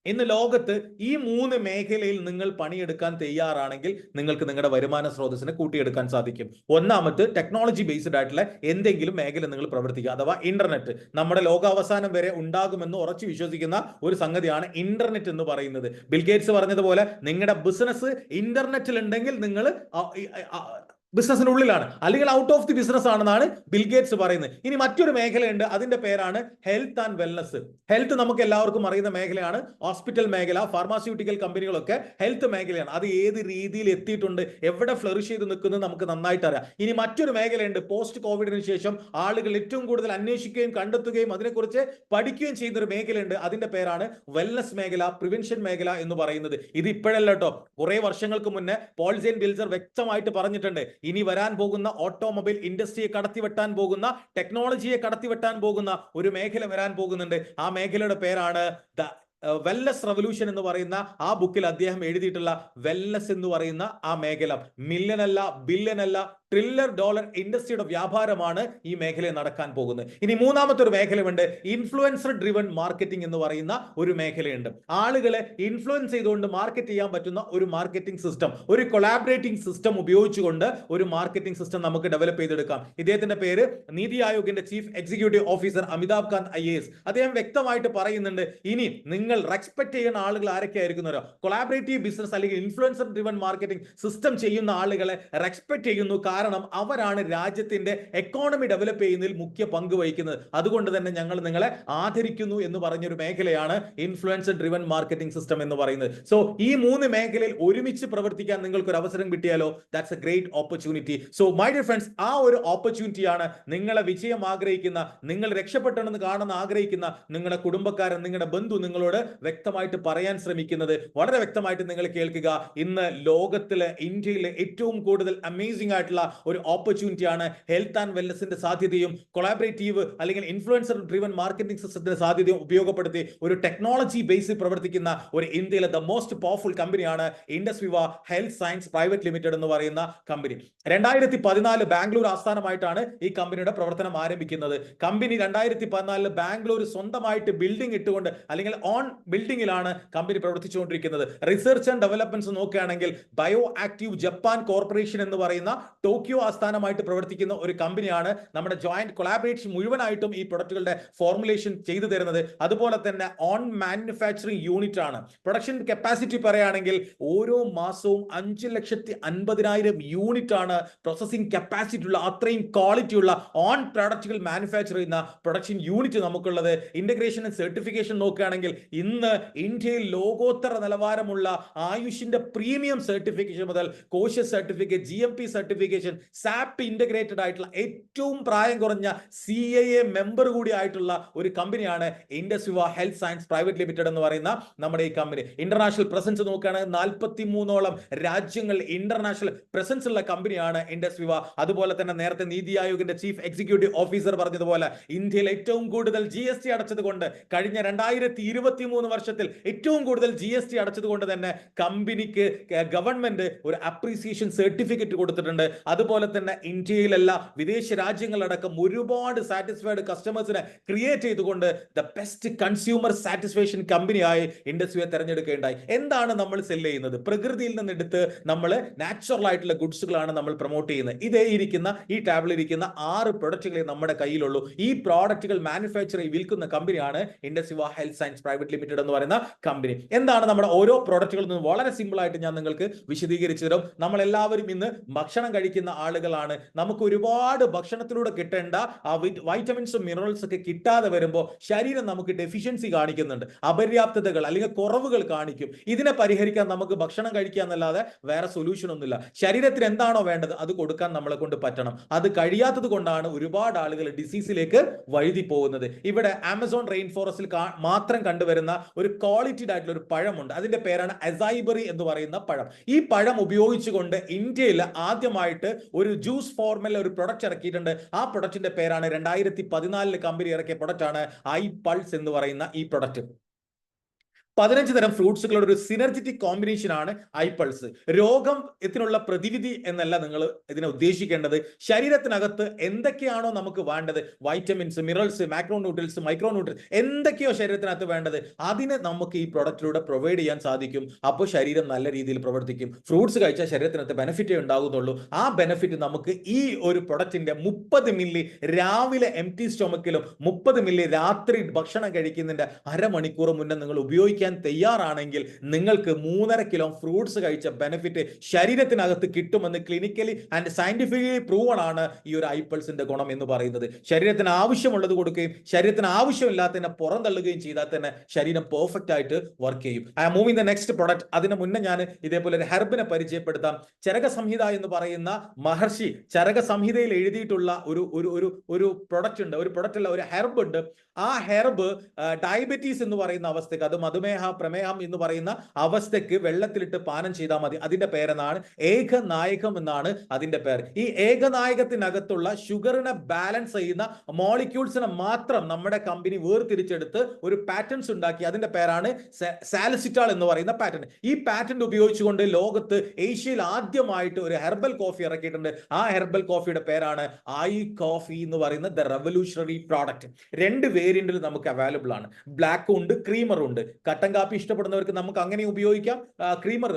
ഇന്ന് ലോകത്ത് ഈ 3 മേഖലയിൽ നിങ്ങൾ പണിയെടുക്കാൻ തയ്യാറാണെങ്കിൽ നിങ്ങൾക്ക് നിങ്ങളുടെ വരുമാന സ്രോതസ്സിനെ കൂട്ടിയെടുക്കാൻ സാധിക്കും. ഒന്നാമത് ടെക്നോളജി ബേസ്ഡ് ആയിട്ടുള്ള എന്തെങ്കിലും മേഖല നിങ്ങൾ പ്രവർത്തിക്കുക. അഥവാ ഇന്റർനെറ്റ് നമ്മുടെ ലോകാവസാനം വരെ ഉണ്ടാകുമെന്ന് ഉറച്ചു വിശ്വസിക്കുന്ന ഒരു സംഗതിയാണ് ഇന്റർനെറ്റ് എന്ന് പറയുന്നത്. ബിൽ ഗേറ്റ്സ് പറഞ്ഞതുപോലെ നിങ്ങളുടെ ബിസിനസ് ഇന്റർനെറ്റിൽ ഉണ്ടെങ്കിൽ നിങ്ങൾ ബിസിനസിന്റെ ഉള്ളിലാണ്, അല്ലെങ്കിൽ ഔട്ട് ഓഫ് ദി ബിസിനസ് ആണെന്നാണ് ബിൽഗേറ്റ്സ് പറയുന്നത്. ഇനി മറ്റൊരു മേഖലയുണ്ട്, അതിന്റെ പേരാണ് ഹെൽത്ത് ആൻഡ് വെൽനസ്. ഹെൽത്ത് നമുക്ക് എല്ലാവർക്കും അറിയുന്ന മേഖലയാണ്. ഹോസ്പിറ്റൽ മേഖല, ഫാർമാസ്യൂട്ടിക്കൽ കമ്പനികളൊക്കെ ഹെൽത്ത് മേഖലയാണ്. അത് ഏത് രീതിയിൽ എത്തിയിട്ടുണ്ട്, എവിടെ ഫ്ലറിഷ് ചെയ്ത് നിൽക്കുന്നത് നമുക്ക് നന്നായിട്ട് അറിയാം. ഇനി മറ്റൊരു മേഖലയുണ്ട്, പോസ്റ്റ് കോവിഡിന് ശേഷം ആളുകൾ ഏറ്റവും കൂടുതൽ അന്വേഷിക്കുകയും കണ്ടെത്തുകയും അതിനെക്കുറിച്ച് പഠിക്കുകയും ചെയ്യുന്ന ഒരു മേഖലയുണ്ട്. അതിന്റെ പേരാണ് വെൽനസ് മേഖല, പ്രിവെൻഷൻ മേഖല എന്ന് പറയുന്നത്. ഇത് ഇപ്പോഴല്ല കേട്ടോ, കുറെ വർഷങ്ങൾക്ക് മുന്നേ പോൾ ജെയിൻ ബിൽസർ വ്യക്തമായിട്ട് പറഞ്ഞിട്ടുണ്ട്, ഇനി വരാൻ പോകുന്ന ഓട്ടോമൊബൈൽ ഇൻഡസ്ട്രിയെ കടത്തിവെട്ടാൻ പോകുന്ന, ടെക്നോളജിയെ കടത്തിവെട്ടാൻ പോകുന്ന ഒരു മേഖല വരാൻ പോകുന്നുണ്ട്. ആ മേഖലയുടെ പേരാണ് വെൽനസ് റവല്യൂഷൻ എന്ന് പറയുന്ന ആ ബുക്കിൽ അദ്ദേഹം എഴുതിയിട്ടുള്ള വെൽനസ് എന്ന് പറയുന്ന ആ മേഖല മില്യൺ അല്ല, ബില്യൺ അല്ല, $1 trillion ഇൻഡസ്ട്രിയുടെ വ്യാപാരമാണ് ഈ മേഖലയിൽ നടക്കാൻ പോകുന്നത്. ഇനി മൂന്നാമത്തെ ഒരു മേഖലയുണ്ട്, ഇൻഫ്ലുവൻസർ ഡ്രിവൺ മാർക്കറ്റിംഗ് എന്ന് പറയുന്ന ഒരു മേഖലയുണ്ട്. ആളുകളെ ഇൻഫ്ലുവൻസ് ചെയ്തുകൊണ്ട് മാർക്കറ്റ് ചെയ്യാൻ പറ്റുന്ന ഒരു മാർക്കറ്റിംഗ് സിസ്റ്റം, ഒരു കൊളാബറേറ്റിംഗ് സിസ്റ്റം ഉപയോഗിച്ചുകൊണ്ട് ഒരു മാർക്കറ്റിംഗ് സിസ്റ്റം നമുക്ക് ഡെവലപ്പ് ചെയ്തെടുക്കാം. ഇദ്ദേഹത്തിന്റെ പേര് നീതി ആയോഗിന്റെ chief executive officer Amitabh Kant IAS. അദ്ദേഹം വ്യക്തമായിട്ട് പറയുന്നുണ്ട്, ഇനി നിങ്ങൾ റെസ്പെക്ട് ചെയ്യുന്ന ആളുകൾ ആരൊക്കെ ആയിരിക്കുന്നവരോ, കൊളാബറേറ്റീവ് ബിസിനസ് അല്ലെങ്കിൽ ഇൻഫ്ലുവൻസർ ഡ്രിവൺ മാർക്കറ്റിംഗ് സിസ്റ്റം ചെയ്യുന്ന ആളുകളെ റെസ്പെക്ട് ചെയ്യുന്നു. കാരണം അവരാണ് രാജ്യത്തിന്റെ എക്കോണമി ഡെവലപ്പ് ചെയ്യുന്നതിൽ മുഖ്യ പങ്ക് വഹിക്കുന്നത്. അതുകൊണ്ട് തന്നെ ഞങ്ങൾ നിങ്ങളെ ആദരിക്കുന്നു എന്ന് പറഞ്ഞൊരു മേഖലയാണ് ഇൻഫ്ലുവൻസർ ഡ്രിവൺ മാർക്കറ്റിംഗ് സിസ്റ്റം എന്ന് പറയുന്നത്. സോ ഈ മൂന്ന് മേഖലയിൽ ഒരുമിച്ച് പ്രവർത്തിക്കാൻ നിങ്ങൾക്ക് ഒരു അവസരം കിട്ടിയാലോ, that's a great opportunity. So my dear friends, ആ ഒരു ഓപ്പർച്യൂണിറ്റിയാണ് നിങ്ങളെ വിജയം ആഗ്രഹിക്കുന്ന, നിങ്ങൾ രക്ഷപ്പെട്ടെന്ന് കാണുന്ന ആഗ്രഹിക്കുന്ന നിങ്ങളുടെ കുടുംബക്കാരൻ, നിങ്ങളുടെ ബന്ധു നിങ്ങളോട് വ്യക്തമായിട്ട് പറയാൻ ശ്രമിക്കുന്നത്. വളരെ വ്യക്തമായിട്ട് നിങ്ങൾ കേൾക്കുക. ഇന്ന് ലോകത്തിലെ, ഇന്ത്യയിലെ ഏറ്റവും കൂടുതൽ അമേസിംഗ് ആയിട്ടുള്ള ഒരു ഓപ്പർച്യൂണിറ്റിയാണ് ഹെൽത്ത് ആൻഡ് വെൽനസിന്റെ സാധ്യതയും കൊളാബറേറ്റീവ് അല്ലെങ്കിൽ ഇൻഫ്ലുവൻസർ ഡ്രിവൺ മാർക്കറ്റിംഗ് സിസ്റ്റത്തിന്റെ സാധ്യതയും ഉപയോഗപ്പെടുത്തി ഒരു ടെക്നോളജി ബേസിൽ പ്രവർത്തിക്കുന്ന ഒരു ഇന്ത്യയിലെ ദ മോസ്റ്റ് പവർഫുൾ കമ്പനിയാണ് ഇൻഡസ് വിവ ഹെൽത്ത് സയൻസ് പ്രൈവറ്റ് ലിമിറ്റഡ് എന്ന് പറയുന്ന കമ്പനി. 2014 ബാംഗ്ലൂർ ആസ്ഥാനമായിട്ടാണ് ഈ കമ്പനിയുടെ പ്രവർത്തനം ആരംഭിക്കുന്നത്. കമ്പനി 2014 ബാംഗ്ലൂർ സ്വന്തമായിട്ട് ബിൽഡിംഗ് ഇട്ടുകൊണ്ട് അല്ലെങ്കിൽ ഓൺ ബിൽഡിംഗിലാണ് കമ്പനി പ്രവർത്തിച്ചുകൊണ്ടിരിക്കുന്നത്. റിസർച്ച് ആൻഡ് ഡെവലപ്മെന്റ്സ് നോക്കുകയാണെങ്കിൽ ബയോ ആക്റ്റീവ് ജപ്പാൻ കോർപ്പറേഷൻ എന്ന് പറയുന്ന ടോക്കിയോ ആസ്ഥാനമായിട്ട് പ്രവർത്തിക്കുന്ന ഒരു കമ്പനിയാണ് നമ്മുടെ ജോയിന്റ് കൊളാബറേഷൻ മുഴുവനായിട്ടും ഈ പ്രൊഡക്റ്റുകളുടെ ഫോർമുലേഷൻ ചെയ്തു തരുന്നത്. അതുപോലെ തന്നെ ഓൺ മാനുഫാക്ചറിംഗ് യൂണിറ്റ് ആണ്. പ്രൊഡക്ഷൻ കപ്പാസിറ്റി പറയുകയാണെങ്കിൽ ഓരോ മാസവും 5,50,000 യൂണിറ്റ് ആണ് പ്രോസസിംഗ് കപ്പാസിറ്റി ഉള്ള, അത്രയും ക്വാളിറ്റി ഉള്ള ഓൺ പ്രോഡക്റ്റുകൾ മാനുഫാക്ചർ ചെയ്യുന്ന പ്രൊഡക്ഷൻ യൂണിറ്റ് നമുക്കുള്ളത്. ഇന്റഗ്രേഷൻ ആൻഡ് സർട്ടിഫിക്കേഷൻ നോക്കുകയാണെങ്കിൽ ഇന്ന് ഇന്ത്യയിൽ ലോകോത്തര നിലവാരമുള്ള ആയുഷിന്റെ പ്രീമിയം സർട്ടിഫിക്കേഷൻ മുതൽ cautious certificate, GMP certification, sap integrated ആയിട്ടുള്ള ഏറ്റവും പ്രായം കുറഞ്ഞ CAA മെമ്പർ കൂടി ആയിട്ടുള്ള ഒരു കമ്പനിയാണ് ഇൻഡസ് വിവ ഹെൽത്ത് സയൻസ് പ്രൈവറ്റ് ലിമിറ്റഡ് എന്ന് പറയുന്ന നമ്മുടെ ഈ കമ്പനി. ഇന്റർനാഷണൽ പ്രസൻസ് നോക്കുകയാണെങ്കിൽ 43ഓളം രാജ്യങ്ങൾ ഇന്റർനാഷണൽ പ്രസൻസ് ഉള്ള കമ്പനിയാണ് ഇൻഡസ് വിവ. അതുപോലെ തന്നെ നേരത്തെ നീതി ആയോഗിന്റെ ചീഫ് എക്സിക്യൂട്ടീവ് ഓഫീസർ പറഞ്ഞതുപോലെ ഇന്ത്യയിൽ ഏറ്റവും കൂടുതൽ GST അടച്ചത് കൊണ്ട്, കഴിഞ്ഞ 2023 വർഷത്തിൽ ഏറ്റവും കൂടുതൽ GST അടച്ചത് കൊണ്ട് തന്നെ കമ്പനിക്ക് ഗവൺമെന്റ് ഒരു അപ്രീസിയേഷൻ സർട്ടിഫിക്കറ്റ് കൊടുത്തിട്ടുണ്ട്. അതുപോലെ തന്നെ ഇന്ത്യയിലല്ല വിദേശ രാജ്യങ്ങളടക്കം ഒരുപാട് സാറ്റിസ്ഫൈഡ് കസ്റ്റമേഴ്സിനെ ക്രിയേറ്റ് ചെയ്തുകൊണ്ട് ദ ബെസ്റ്റ് കൺസ്യൂമർ സാറ്റിസ്ഫാക്ഷൻ കമ്പനിയായി ഇൻഡസ് വിവ തെരഞ്ഞെടുക്കുകയുണ്ടായി. എന്താണ് നമ്മൾ സെല്ല് ചെയ്യുന്നത്? പ്രകൃതിയിൽ നിന്നെടുത്ത് നമ്മൾ നാച്ചുറൽ ആയിട്ടുള്ള ഗുഡ്സുകളാണ് നമ്മൾ പ്രൊമോട്ട് ചെയ്യുന്നത്. ഇതേ ഇരിക്കുന്ന ഈ ടാബിൽ ഇരിക്കുന്ന 6 പ്രൊഡക്റ്റുകളെ നമ്മുടെ കയ്യിലുള്ളൂ. ഈ പ്രോഡക്റ്റുകൾ മാനുഫാക്ചർ ചെയ്ത് വിൽക്കുന്ന കമ്പനിയാണ് ഇൻഡസ് വിവ ഹെൽത്ത് സയൻസ് പ്രൈവറ്റ് ലിമിറ്റഡ് എന്ന് പറയുന്ന കമ്പനി. എന്താണ് നമ്മുടെ ഓരോ പ്രോഡക്റ്റുകളിൽ നിന്നും വളരെ സിമ്പിൾ ആയിട്ട് ഞാൻ നിങ്ങൾക്ക് വിശദീകരിച്ചു തരും. നമ്മൾ എല്ലാവരും ഇന്ന് ഭക്ഷണം കഴിക്കുന്ന ആളുകളാണ്. നമുക്ക് ഒരുപാട് ഭക്ഷണത്തിലൂടെ കിട്ടേണ്ട ആ വൈറ്റമിൻസും മിനറൽസ് ഒക്കെ കിട്ടാതെ വരുമ്പോൾ ശരീരം നമുക്ക് ഡെഫിഷ്യൻസി കാണിക്കുന്നുണ്ട്, അപര്യാപ്തതകൾ അല്ലെങ്കിൽ കുറവുകൾ കാണിക്കും. ഇതിനെ പരിഹരിക്കാൻ നമുക്ക് ഭക്ഷണം കഴിക്കുക എന്നല്ലാതെ വേറെ സൊല്യൂഷൻ ഒന്നുമില്ല. ശരീരത്തിന് എന്താണോ വേണ്ടത് അത് കൊടുക്കാൻ നമ്മളെ കൊണ്ട് പറ്റണം. അത് കഴിയാത്തത് കൊണ്ടാണ് ഒരുപാട് ആളുകൾ ഡിസീസിലേക്ക് വഴുതി പോകുന്നത്. ഇവിടെ ആമസോൺ റെയിൻ ഫോറസ്റ്റിൽ മാത്രം കണ്ടുവരുന്ന ഒരു ക്വാളിറ്റിഡ് ആയിട്ടുള്ള ഒരു പഴമുണ്ട്. അതിന്റെ പേരാണ് അസൈബറി എന്ന് പറയുന്ന പഴം. ഈ പഴം ഉപയോഗിച്ചുകൊണ്ട് ഇന്ത്യയിൽ ആദ്യമായിട്ട് ഒരു ജ്യൂസ് ഫോർമുല ഒരു പ്രൊഡക്റ്റ് ഇറക്കിയിട്ടുണ്ട്. ആ പ്രൊഡക്റ്റിന്റെ പേരാണ് 2014 കമ്പനി ഇറക്കിയ പ്രൊഡക്റ്റ് ആണ് iPulse എന്ന് പറയുന്ന ഈ പ്രൊഡക്റ്റ്. 15 തരം ഫ്രൂട്ട്സുകളുടെ ഒരു സിനർജറ്റിക് കോമ്പിനേഷൻ ആണ് iPulse. രോഗത്തിനുള്ള പ്രതിവിധി എന്നല്ല നിങ്ങൾ ഇതിനെ ഉദ്ദേശിക്കേണ്ടത്. ശരീരത്തിനകത്ത് എന്തൊക്കെയാണോ നമുക്ക് വേണ്ടത്, vitamins, minerals, macro nutrients, micro nutrients, എന്തൊക്കെയോ ശരീരത്തിനകത്ത് വേണ്ടത് അതിനെ നമുക്ക് ഈ പ്രൊഡക്റ്റിലൂടെ പ്രൊവൈഡ് ചെയ്യാൻ സാധിക്കും. അപ്പോൾ ശരീരം നല്ല രീതിയിൽ പ്രവർത്തിക്കും. ഫ്രൂട്ട്സ് കഴിച്ചാൽ ശരീരത്തിനകത്ത് ബെനിഫിറ്റേ ഉണ്ടാകുന്നുള്ളൂ. ആ ബെനിഫിറ്റ് നമുക്ക് ഈ ഒരു പ്രൊഡക്റ്റിന്റെ 30 മില്ലി രാവിലെ എംപ്റ്റി സ്റ്റൊമക്കിലും 30 മില്ലി രാത്രി ഭക്ഷണം കഴിക്കുന്നതിന്റെ അരമണിക്കൂർ മുന്നേ നിങ്ങൾ ഉപയോഗിക്കാൻ ഉപയോഗിക്കാൻ തയ്യാറാണെങ്കിൽ നിങ്ങൾക്ക് 3.5 കിലോ ഫ്രൂട്ട്സ് കഴിച്ച ബെനിഫിറ്റ് ശരീരത്തിനകത്ത് കിട്ടുമെന്ന് ക്ലിനിക്കലി ആൻഡ് സയന്റിഫിക്കലി പ്രൂവൺ ആണ് ഈ ഒരു ഐപ്പൾസിന്റെ ഗുണം എന്ന് പറയുന്നത്. ശരീരത്തിന് ആവശ്യമുള്ളത് കൊടുക്കുകയും ശരീരത്തിന് ആവശ്യമില്ലാത്തതിനെ പുറന്തള്ളുകയും ചെയ്താൽ തന്നെ ശരീരം പെർഫെക്റ്റ് ആയിട്ട് വർക്ക് ചെയ്യും. I am moving the next product. അതിന് മുന്നേ ഞാൻ ഇതേപോലെ ഒരു ഹെർബിനെ പരിചയപ്പെടുത്താം. ചരക സംഹിത എന്ന് പറയുന്ന മഹർഷി ചരക സംഹിതയിൽ എഴുതിയിട്ടുള്ള ഒരു പ്രൊഡക്റ്റ് ഉണ്ട്, ഒരു പ്രൊഡക്റ്റ് അല്ല, ഒരു ഹെർബ് ഉണ്ട്. ആ ഹെർബ് ഡയബറ്റീസ് എന്ന് പറയുന്ന അവസ്ഥയ്ക്ക്, അത് മധുമേഹ പ്രമേഹം എന്ന് പറയുന്ന അവസ്ഥയ്ക്ക് വെള്ളത്തിലിട്ട് പാനം ചെയ്താൽ മതി. അതിന്റെ പേരെന്നാണ് ഏകനായകം എന്നാണ് അതിന്റെ പേര്. ഈ ഏകനായകത്തിനകത്തുള്ള ഷുഗറിനെ ബാലൻസ് ചെയ്യുന്ന മോളിക്യൂൾസിനെ മാത്രം നമ്മുടെ കമ്പനി വേർതിരിച്ചെടുത്ത് ഒരു പാറ്റൻസ് ഉണ്ടാക്കി. അതിന്റെ പേരാണ് സാലിസിറ്റാൾ എന്ന് പറയുന്ന പാറ്റന്റ്. ഈ പാറ്റന്റ് ഉപയോഗിച്ചുകൊണ്ട് ലോകത്ത് ഏഷ്യയിൽ ആദ്യമായിട്ട് ഒരു ഹെർബൽ കോഫി ഇറക്കിയിട്ടുണ്ട്. ആ ഹെർബൽ കോഫിയുടെ പേരാണ് ഐ കോഫി എന്ന് പറയുന്ന ദ റെവല്യൂഷണറി പ്രോഡക്റ്റ്. 2 വേരിയന്റിൽ നമുക്ക് അവൈലബിൾ ആണ്. ബ്ലാക്കും ഉണ്ട്, ക്രീമറും ഉണ്ട്. കട്ടൻ കാപ്പി ഇഷ്ടപ്പെടുന്നവർക്ക് നമുക്ക് അങ്ങനെ ഉപയോഗിക്കാം. ക്രീമർ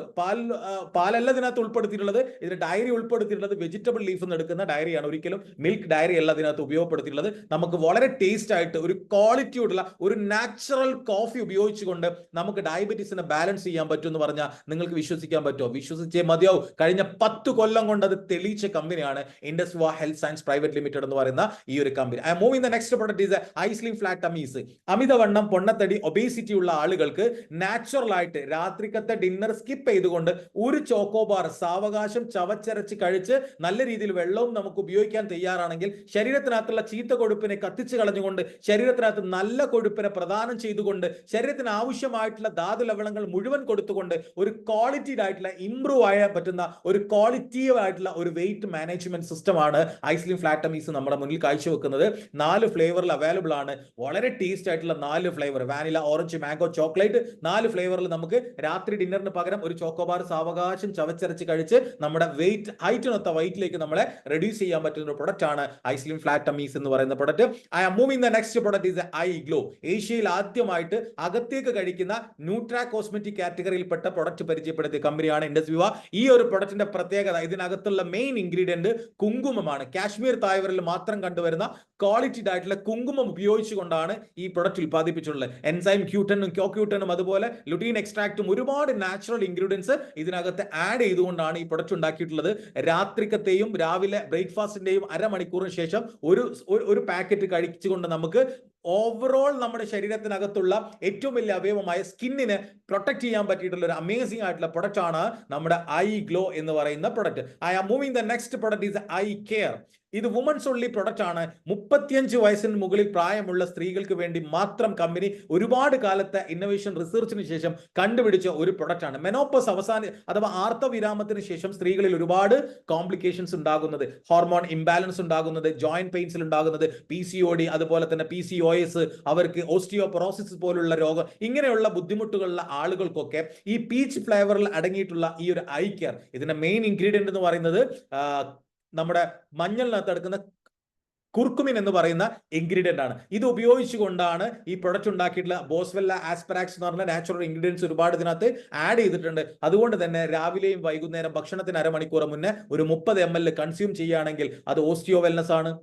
പാലല്ല ഇതിനകത്ത് ഉൾപ്പെടുത്തിയിട്ടുള്ളത്, ഇതിന് ഡയറി ഉൾപ്പെടുത്തിയിട്ടുള്ളത് വെജിറ്റബിൾ ലീഫ് എന്ന് എടുക്കുന്ന ഡയറിയാണ്. ഒരിക്കലും മിൽക്ക് ഡയറി അല്ല ഇതിനകത്ത് ഉപയോഗപ്പെടുത്തിയിട്ടുള്ളത്. നമുക്ക് വളരെ ടേസ്റ്റ് ആയിട്ട് ഒരു ക്വാളിറ്റിയോടുള്ള ഒരു നാച്ചുറൽ കോഫി ഉപയോഗിച്ചുകൊണ്ട് നമുക്ക് ഡയബറ്റീസിനെ ബാലൻസ് ചെയ്യാൻ പറ്റും എന്ന് പറഞ്ഞാൽ നിങ്ങൾക്ക് വിശ്വസിക്കാൻ പറ്റുമോ? വിശ്വസിച്ചേ മതിയാവും. കഴിഞ്ഞ 10 കൊല്ലം കൊണ്ട് അത് തെളിയിച്ച കമ്പനിയാണ് ഇൻഡസ്വാ ഹെൽത്ത് സയൻസ് പ്രൈവറ്റ് ലിമിറ്റഡ് എന്ന് പറയുന്ന ഈ ഒരു company. I moving the next product is iSlim flat tummies. അമിതവണ്ണം, പൊണ്ണത്തടി, ഒബേസിറ്റി ഉള്ള ആളുകൾക്ക് നാച്ചുറൽ ആയിട്ട് രാത്രിക്കത്തെ ഡിന്നർ സ്കിപ്പ് ചെയ്തുകൊണ്ട് ഒരു ചോക്കോബാർ സാവകാശം ചവച്ചരച്ച് കഴിച്ച് നല്ല രീതിയിൽ വെള്ളവും നമുക്ക് ഉപയോഗിക്കാൻ തയ്യാറാണെങ്കിൽ ശരീരത്തിനകത്തുള്ള ചീത്ത കൊഴുപ്പിനെ കത്തിച്ച് കളഞ്ഞുകൊണ്ട് ശരീരത്തിനകത്ത് നല്ല കൊഴുപ്പിനെ പ്രദാനം ചെയ്തുകൊണ്ട് ശരീരത്തിന് ആവശ്യമായിട്ടുള്ള ധാതു ലവണങ്ങൾ മുഴുവൻ കൊടുത്തുകൊണ്ട് ഒരു ക്വാളിറ്റീഡ് ആയിട്ടുള്ള ഇംപ്രൂവ് ആയ പറ്റുന്ന ഒരു ക്വാളിറ്റീവ് ആയിട്ടുള്ള ഒരു വെയിറ്റ് മാനേജ്മെന്റ് സിസ്റ്റമാണ് ഐസ്ലിം ഫ്ലാറ്റ് ടമീസ് നമ്മുടെ മുന്നിൽ കാഴ്ചവെക്കുന്നത്. 4 ഫ്ലേവറിൽ അവൈലബിൾ ആണ്. വളരെ ടേസ്റ്റ് ആയിട്ടുള്ള 4 flavour, vanilla, orange, mango, chocolate, 4 ഫ്ലേവറിൽ നമുക്ക് രാത്രി ഡിന്നറിന് പകരം ഒരു ചോക്കോബാർ സാവകാശം ചവച്ചരച്ച് കഴിച്ച് നമ്മുടെ വെയിറ്റ് ഹൈറ്റിനൊത്ത വെയിറ്റിലേക്ക് നമ്മളെ റെഡ്യൂസ് ചെയ്യാൻ പറ്റുന്ന ഒരു പ്രൊഡക്റ്റ് ആണ് ഐസ്ലിം ഫ്ലാറ്റ് ടമീസ് എന്ന് പറയുന്ന product. I am moving the next product is I glow. ഏഷ്യയിൽ ആദ്യമായിട്ട് അകത്തേക്ക് കഴിക്കുന്ന ന്യൂട്രാ കോസ്മെറ്റിക് കാറ്റഗറിയിൽപ്പെട്ട പ്രൊഡക്റ്റ് പരിചയപ്പെടുത്തിയ കമ്പനിയാണ് ഇൻഡസ്വിവ. ഈ ഒരു പ്രൊഡക്റ്റിന്റെ പ്രത്യേകത, ഇതിനകത്തുള്ള മെയിൻ ഇൻഗ്രീഡിയന്റ് കുങ്കുമമാണ്. കാശ്മീർ തായ്വരയിൽ മാത്രം കണ്ടുവരുന്ന ക്വാളിറ്റിഡ് ആയിട്ടുള്ള കുങ്കുമം ഉപയോഗിച്ചുകൊണ്ടാണ് ഈ പ്രൊഡക്റ്റ് ഉൽപ്പാദിപ്പിച്ചിട്ടുള്ളത്. എൻസൈം ക്യൂട്ടനും ക്യോക്യൂട്ടനും അതുപോലെ ലുട്ടീൻ എക്സ്ട്രാക്റ്റും ഒരുപാട് നാച്ചുറൽ ഇൻഗ്രീഡിയൻസ് ഇതിനകത്ത് ആഡ് ചെയ്തുകൊണ്ടാണ് ഈ പ്രൊഡക്റ്റ് ഉണ്ടാക്കിയിട്ടുള്ളത്. രാത്രിക്കത്തെയും രാവിലെ ബ്രേക്ക്ഫാസ്റ്റിന്റെയും അരമണിക്കൂറിന് ശേഷം ഒരു പാക്കറ്റ് കഴിച്ചുകൊണ്ട് നമുക്ക് ഓവറോൾ നമ്മുടെ ശരീരത്തിനകത്തുള്ള ഏറ്റവും വലിയ അവയവമായ സ്കിന്നിനെ പ്രൊട്ടക്ട് ചെയ്യാൻ പറ്റിയിട്ടുള്ള ഒരു അമേസിംഗ് ആയിട്ടുള്ള പ്രൊഡക്റ്റ് ആണ് നമ്മുടെ ഐ ഗ്ലോ എന്ന് പറയുന്ന product. I am moving the next product is I care. ഇത് വുമൻസ് ഓൺലി പ്രൊഡക്റ്റ് ആണ്. 35 വയസ്സിന് മുകളിൽ പ്രായമുള്ള സ്ത്രീകൾക്ക് വേണ്ടി മാത്രം കമ്പനി ഒരുപാട് കാലത്തെ ഇന്നോവേഷൻ റിസർച്ചിന് ശേഷം കണ്ടുപിടിച്ച ഒരു പ്രൊഡക്റ്റ് ആണ്. മെനോപ്പസ് അഥവാ ആർത്തവിരാമത്തിന് ശേഷം സ്ത്രീകളിൽ ഒരുപാട് കോംപ്ലിക്കേഷൻസ് ഉണ്ടാകുന്നത്, ഹോർമോൺ ഇംബാലൻസ് ഉണ്ടാകുന്നത്, ജോയിന്റ് പെയിൻസിൽ ഉണ്ടാകുന്നത്, PCOD, അതുപോലെ തന്നെ PCOS, അവർക്ക് ഓസ്റ്റിയോപൊറോസിസ് പോലുള്ള രോഗം, ഇങ്ങനെയുള്ള ബുദ്ധിമുട്ടുകളുള്ള ആളുകൾക്കൊക്കെ ഈ പീച്ച് ഫ്ലേവറിൽ അടങ്ങിയിട്ടുള്ള ഈ ഒരു ഐ കെയർ, ഇതിന്റെ മെയിൻ ഇൻഗ്രീഡിയന്റ് എന്ന് പറയുന്നത് നമ്മുടെ മഞ്ഞളിനകത്ത് എടുക്കുന്ന കുർക്കുമിൻ എന്ന് പറയുന്ന ഇൻഗ്രീഡിയന്റ് ആണ്. ഇത് ഉപയോഗിച്ചുകൊണ്ടാണ് ഈ പ്രൊഡക്റ്റ് ഉണ്ടാക്കിയിട്ടുള്ള. ബോസ്വെല്ല ആസ്പെറാക്സ് എന്ന് പറഞ്ഞ നാച്ചുറൽ ഇൻഗ്രീഡിയൻസ് ഒരുപാട് ഇതിനകത്ത് ആഡ് ചെയ്തിട്ടുണ്ട്. അതുകൊണ്ട് തന്നെ രാവിലെയും വൈകുന്നേരം ഭക്ഷണത്തിന് അരമണിക്കൂർ മുന്നേ ഒരു 30 ml കൺസ്യൂം ചെയ്യുകയാണെങ്കിൽ അത് ഓസ്റ്റിയോ വെൽനസ് ആണ്,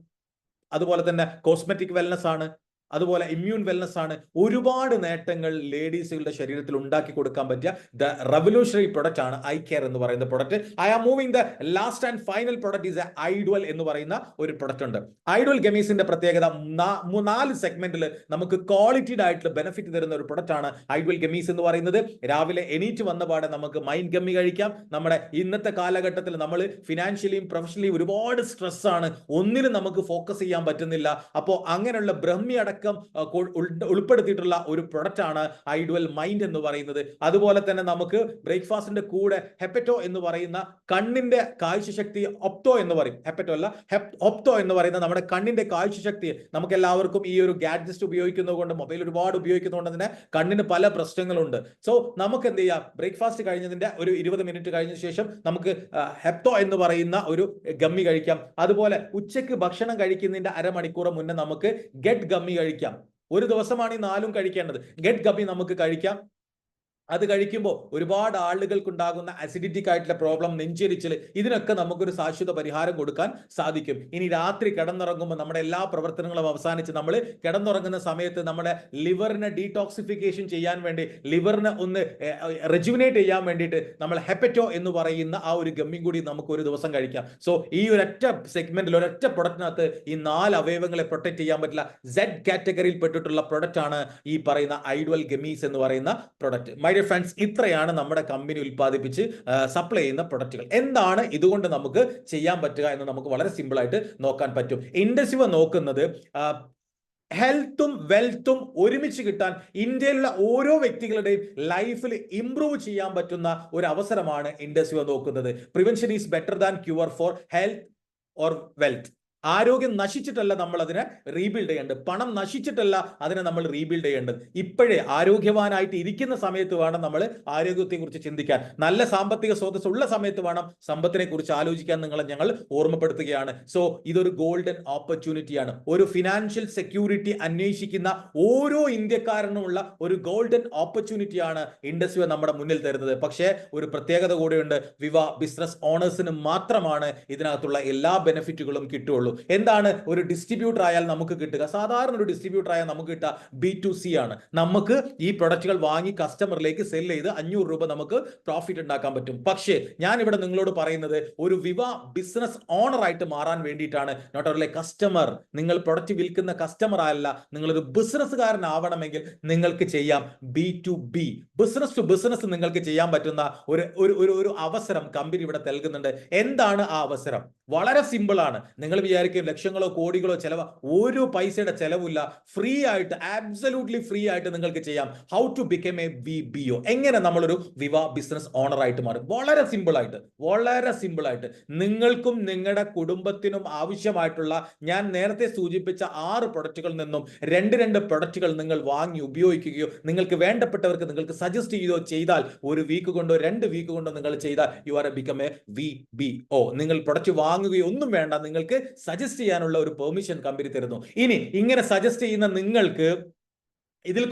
അതുപോലെ തന്നെ കോസ്മെറ്റിക് വെൽനസ് ആണ്, അതുപോലെ ഇമ്മ്യൂൺ വെൽനസ് ആണ്. ഒരുപാട് നേട്ടങ്ങൾ ലേഡീസുകളുടെ ശരീരത്തിൽ ഉണ്ടാക്കി കൊടുക്കാൻ പറ്റിയ ദ റെവല്യൂഷണറി പ്രൊഡക്റ്റ് ആണ് ഐ കെയർ എന്ന് പറയുന്ന product. I am moving the last and final product is ഐഡ്വൽ എന്ന് പറയുന്ന ഒരു പ്രൊഡക്റ്റ് ഉണ്ട്. ഐഡ്വൽ ഗമീസിന്റെ പ്രത്യേകത 4 സെഗ്മെന്റിൽ നമുക്ക് ക്വാളിറ്റീഡ് ആയിട്ടുള്ള ബെനിഫിറ്റ് തരുന്ന ഒരു പ്രൊഡക്റ്റ് ആണ് ഐഡ്വൽ ഗമീസ് എന്ന് പറയുന്നത്. രാവിലെ എണീറ്റ് വന്ന പാടെ നമുക്ക് മൈൻഡ് ഗമ്മി കഴിക്കാം. നമ്മുടെ ഇന്നത്തെ കാലഘട്ടത്തിൽ നമ്മൾ ഫിനാൻഷ്യലിയും പ്രൊഫഷണലിയും ഒരുപാട് സ്ട്രെസ് ആണ്, ഒന്നിലും നമുക്ക് ഫോക്കസ് ചെയ്യാൻ പറ്റുന്നില്ല. അപ്പോൾ അങ്ങനെയുള്ള ബ്രഹ്മി അടക്കം ഉൾപ്പെടുത്തിയിട്ടുള്ള ഒരു പ്രൊഡക്റ്റ് ആണ് ഐഡ്വൽ മൈൻഡ് എന്ന് പറയുന്നത്. അതുപോലെ തന്നെ നമുക്ക് ബ്രേക്ക്ഫാസ്റ്റിന്റെ കൂടെ ഹെപ്പറ്റോ എന്ന് പറയുന്ന കണ്ണിന്റെ കാഴ്ചശക്തി, ഒപ്റ്റോ എന്ന് പറയും, ഹെപ്പറ്റോ അല്ല ഒപ്റ്റോ എന്ന് പറയുന്ന നമ്മുടെ കണ്ണിന്റെ കാഴ്ചശക്തി, നമുക്ക് എല്ലാവർക്കും ഈ ഒരു ഗാഡ്ജറ്റ് ഉപയോഗിക്കുന്നത് കൊണ്ട്, മൊബൈൽ ഒരുപാട് ഉപയോഗിക്കുന്നതുകൊണ്ട് തന്നെ കണ്ണിന് പല പ്രശ്നങ്ങളുണ്ട്. സോ നമുക്ക് എന്ത് ചെയ്യാം, ബ്രേക്ക്ഫാസ്റ്റ് കഴിഞ്ഞതിന്റെ ഒരു 20 മിനിറ്റ് കഴിഞ്ഞ ശേഷം നമുക്ക് ഹെപ്റ്റോ എന്ന് പറയുന്ന ഒരു ഗമ്മി കഴിക്കാം. അതുപോലെ ഉച്ചയ്ക്ക് ഭക്ഷണം കഴിക്കുന്നതിന്റെ അരമണിക്കൂർ മുന്നേ നമുക്ക് ഗെറ്റ് ഗമ്മി കഴിക്കാം. ഒരു ദിവസമാണ് ഈ 4 കഴിക്കേണ്ടത്. ഗെറ്റ് ഗമ്മി നമുക്ക് കഴിക്കാം. അത് കഴിക്കുമ്പോൾ ഒരുപാട് ആളുകൾക്കുണ്ടാകുന്ന അസിഡിറ്റിക് ആയിട്ടുള്ള പ്രോബ്ലം, നെഞ്ചെരിച്ചിൽ, ഇതിനൊക്കെ നമുക്കൊരു ശാശ്വത പരിഹാരം കൊടുക്കാൻ സാധിക്കും. ഇനി രാത്രി കിടന്നുറങ്ങുമ്പോൾ നമ്മുടെ എല്ലാ പ്രവർത്തനങ്ങളും അവസാനിച്ച് നമ്മൾ കിടന്നുറങ്ങുന്ന സമയത്ത് നമ്മുടെ ലിവറിനെ ഡീടോക്സിഫിക്കേഷൻ ചെയ്യാൻ വേണ്ടി, ലിവറിനെ ഒന്ന് റെജുവിനേറ്റ് ചെയ്യാൻ വേണ്ടിയിട്ട് നമ്മൾ ഹെപ്പറ്റോ എന്ന് പറയുന്ന ആ ഒരു ഗമ്മിയും കൂടി നമുക്ക് ഒരു ദിവസം കഴിക്കാം. സോ ഈ ഒരൊറ്റ സെഗ്മെന്റിൽ, ഒരൊറ്റ പ്രൊഡക്റ്റിനകത്ത് ഈ 4 അവയവങ്ങളെ പ്രൊട്ടക്ട് ചെയ്യാൻ പറ്റില്ല. Z കാറ്റഗറിയിൽ പെട്ടിട്ടുള്ള പ്രൊഡക്റ്റ് ആണ് ഈ പറയുന്ന ഐഡ്വൽ ഗമീസ് എന്ന് പറയുന്ന പ്രൊഡക്റ്റ്. മൈ ഡിയർ ഫ്രണ്ട്സ്, ഇത്രയാണ് നമ്മുടെ കമ്പനി ഉൽപ്പാദിപ്പിച്ച് സപ്ലൈ ചെയ്യുന്ന പ്രൊഡക്റ്റുകൾ. എന്താണ് ഇതുകൊണ്ട് നമുക്ക് ചെയ്യാൻ പറ്റുക എന്ന് നമുക്ക് വളരെ സിമ്പിൾ ആയിട്ട് നോക്കാൻ പറ്റും. ഇൻഡസിവ നോക്കുന്നത് ഹെൽത്തും വെൽത്തും ഒരുമിച്ച് കിട്ടാൻ, ഇന്ത്യയിലുള്ള ഓരോ വ്യക്തികളുടെയും ലൈഫിൽ ഇംപ്രൂവ് ചെയ്യാൻ പറ്റുന്ന ഒരു അവസരമാണ് ഇൻഡസിവ നോക്കുന്നത്. Prevention is better than cure for health or wealth. ആരോഗ്യം നശിച്ചിട്ടല്ല നമ്മൾ അതിനെ റീബിൽഡ് ചെയ്യേണ്ടത്, പണം നശിച്ചിട്ടല്ല അതിനെ നമ്മൾ റീബിൽഡ് ചെയ്യേണ്ടത്. ഇപ്പോഴേ ആരോഗ്യവാനായിട്ട് ഇരിക്കുന്ന സമയത്ത് വേണം നമ്മൾ ആരോഗ്യത്തെ കുറിച്ച് ചിന്തിക്കാൻ. നല്ല സാമ്പത്തിക സ്രോതസ് ഉള്ള സമയത്ത് വേണം സമ്പത്തിനെ കുറിച്ച് ആലോചിക്കാൻ നിങ്ങളെ ഞങ്ങൾ ഓർമ്മപ്പെടുത്തുകയാണ്. സോ ഇതൊരു ഗോൾഡൻ ഓപ്പർച്യൂണിറ്റിയാണ്. ഒരു ഫിനാൻഷ്യൽ സെക്യൂരിറ്റി അന്വേഷിക്കുന്ന ഓരോ ഇന്ത്യക്കാരനുമുള്ള ഒരു ഗോൾഡൻ ഓപ്പർച്യൂണിറ്റിയാണ് ഇൻഡസ്ട്രി നമ്മുടെ മുന്നിൽ തരുന്നത്. പക്ഷേ ഒരു പ്രത്യേകത കൂടെയുണ്ട്, വിവ ബിസിനസ് ഓണേഴ്സിന് മാത്രമാണ് ഇതിനകത്തുള്ള എല്ലാ ബെനിഫിറ്റുകളും കിട്ടുള്ളൂ. എന്താണ് ഒരു ഡിസ്ട്രിബ്യൂട്ടർ ആയാൽ നമുക്ക് കിട്ടുക? സാധാരണ ഒരു ഡിസ്ട്രിബ്യൂട്ടർ ആയാൽ നമുക്ക് കിട്ടുക B2C ആണ്. നമുക്ക് ഈ പ്രൊഡക്റ്റുകൾ വാങ്ങി കസ്റ്റമറിലേക്ക് സെൽ ചെയ്ത് 500 രൂപ നമുക്ക് പ്രോഫിറ്റ് ഉണ്ടാക്കാൻ പറ്റും. പക്ഷേ ഞാൻ ഇവിടെ നിങ്ങളോട് പറയുന്നത് ഒരു വിവ ബിസിനസ് ഓണർ ആയിട്ട് മാറാൻ വേണ്ടിയിട്ടാണ്. നോട്ട് ഓൺലി കസ്റ്റമർ, നിങ്ങൾ പ്രൊഡക്റ്റ് വിൽക്കുന്ന കസ്റ്റമർ അല്ല, നിങ്ങളൊരു ബിസിനസ്സുകാരനാവണമെങ്കിൽ നിങ്ങൾക്ക് ചെയ്യാം B2B, ബിസിനസ് ടു ബിസിനസ് നിങ്ങൾക്ക് ചെയ്യാൻ പറ്റുന്ന ഒരു അവസരം കമ്പനി ഇവിടെ നൽകുന്നുണ്ട്. എന്താണ് ആ അവസരം? വളരെ സിമ്പിൾ ആണ്. നിങ്ങൾ വിചാരിക്കും ലക്ഷങ്ങളോ കോടികളോ ചെലവ്, ഒരു പൈസയുടെ ചെലവില്ല, ഫ്രീ ആയിട്ട്, ആബ്സല്യൂട്ട്ലി ഫ്രീ ആയിട്ട് നിങ്ങൾക്ക് ചെയ്യാം. How to become a VBO, എങ്ങനെ നമ്മളൊരു വിവ ബിസിനസ് ഓണർ ആയിട്ട് മാറും? വളരെ സിമ്പിൾ ആയിട്ട്, വളരെ സിമ്പിൾ ആയിട്ട് നിങ്ങൾക്കും നിങ്ങളുടെ കുടുംബത്തിനും ആവശ്യമായിട്ടുള്ള ഞാൻ നേരത്തെ സൂചിപ്പിച്ച 6 പ്രൊഡക്റ്റുകളിൽ നിന്നും 2 പ്രൊഡക്റ്റുകൾ നിങ്ങൾ വാങ്ങി ഉപയോഗിക്കുകയോ നിങ്ങൾക്ക് വേണ്ടപ്പെട്ടവർക്ക് നിങ്ങൾക്ക് സജസ്റ്റ് ചെയ്യുകയോ ചെയ്താൽ, ഒരു വീക്ക് കൊണ്ടോ 2 വീക്ക് കൊണ്ടോ നിങ്ങൾ ചെയ്താൽ you are become a VBO. നിങ്ങൾ പ്രൊഡക്റ്റ് വാങ്ങുകയോ ഒന്നും വേണ്ട, നിങ്ങൾക്ക് സജസ്റ്റ് ചെയ്യാനുള്ള ഒരു പെർമിഷൻ കമ്പനി തരുന്നു. ഇനി ഇങ്ങനെ സജസ്റ്റ് ചെയ്യുന്ന നിങ്ങൾക്ക് ഇതിൽ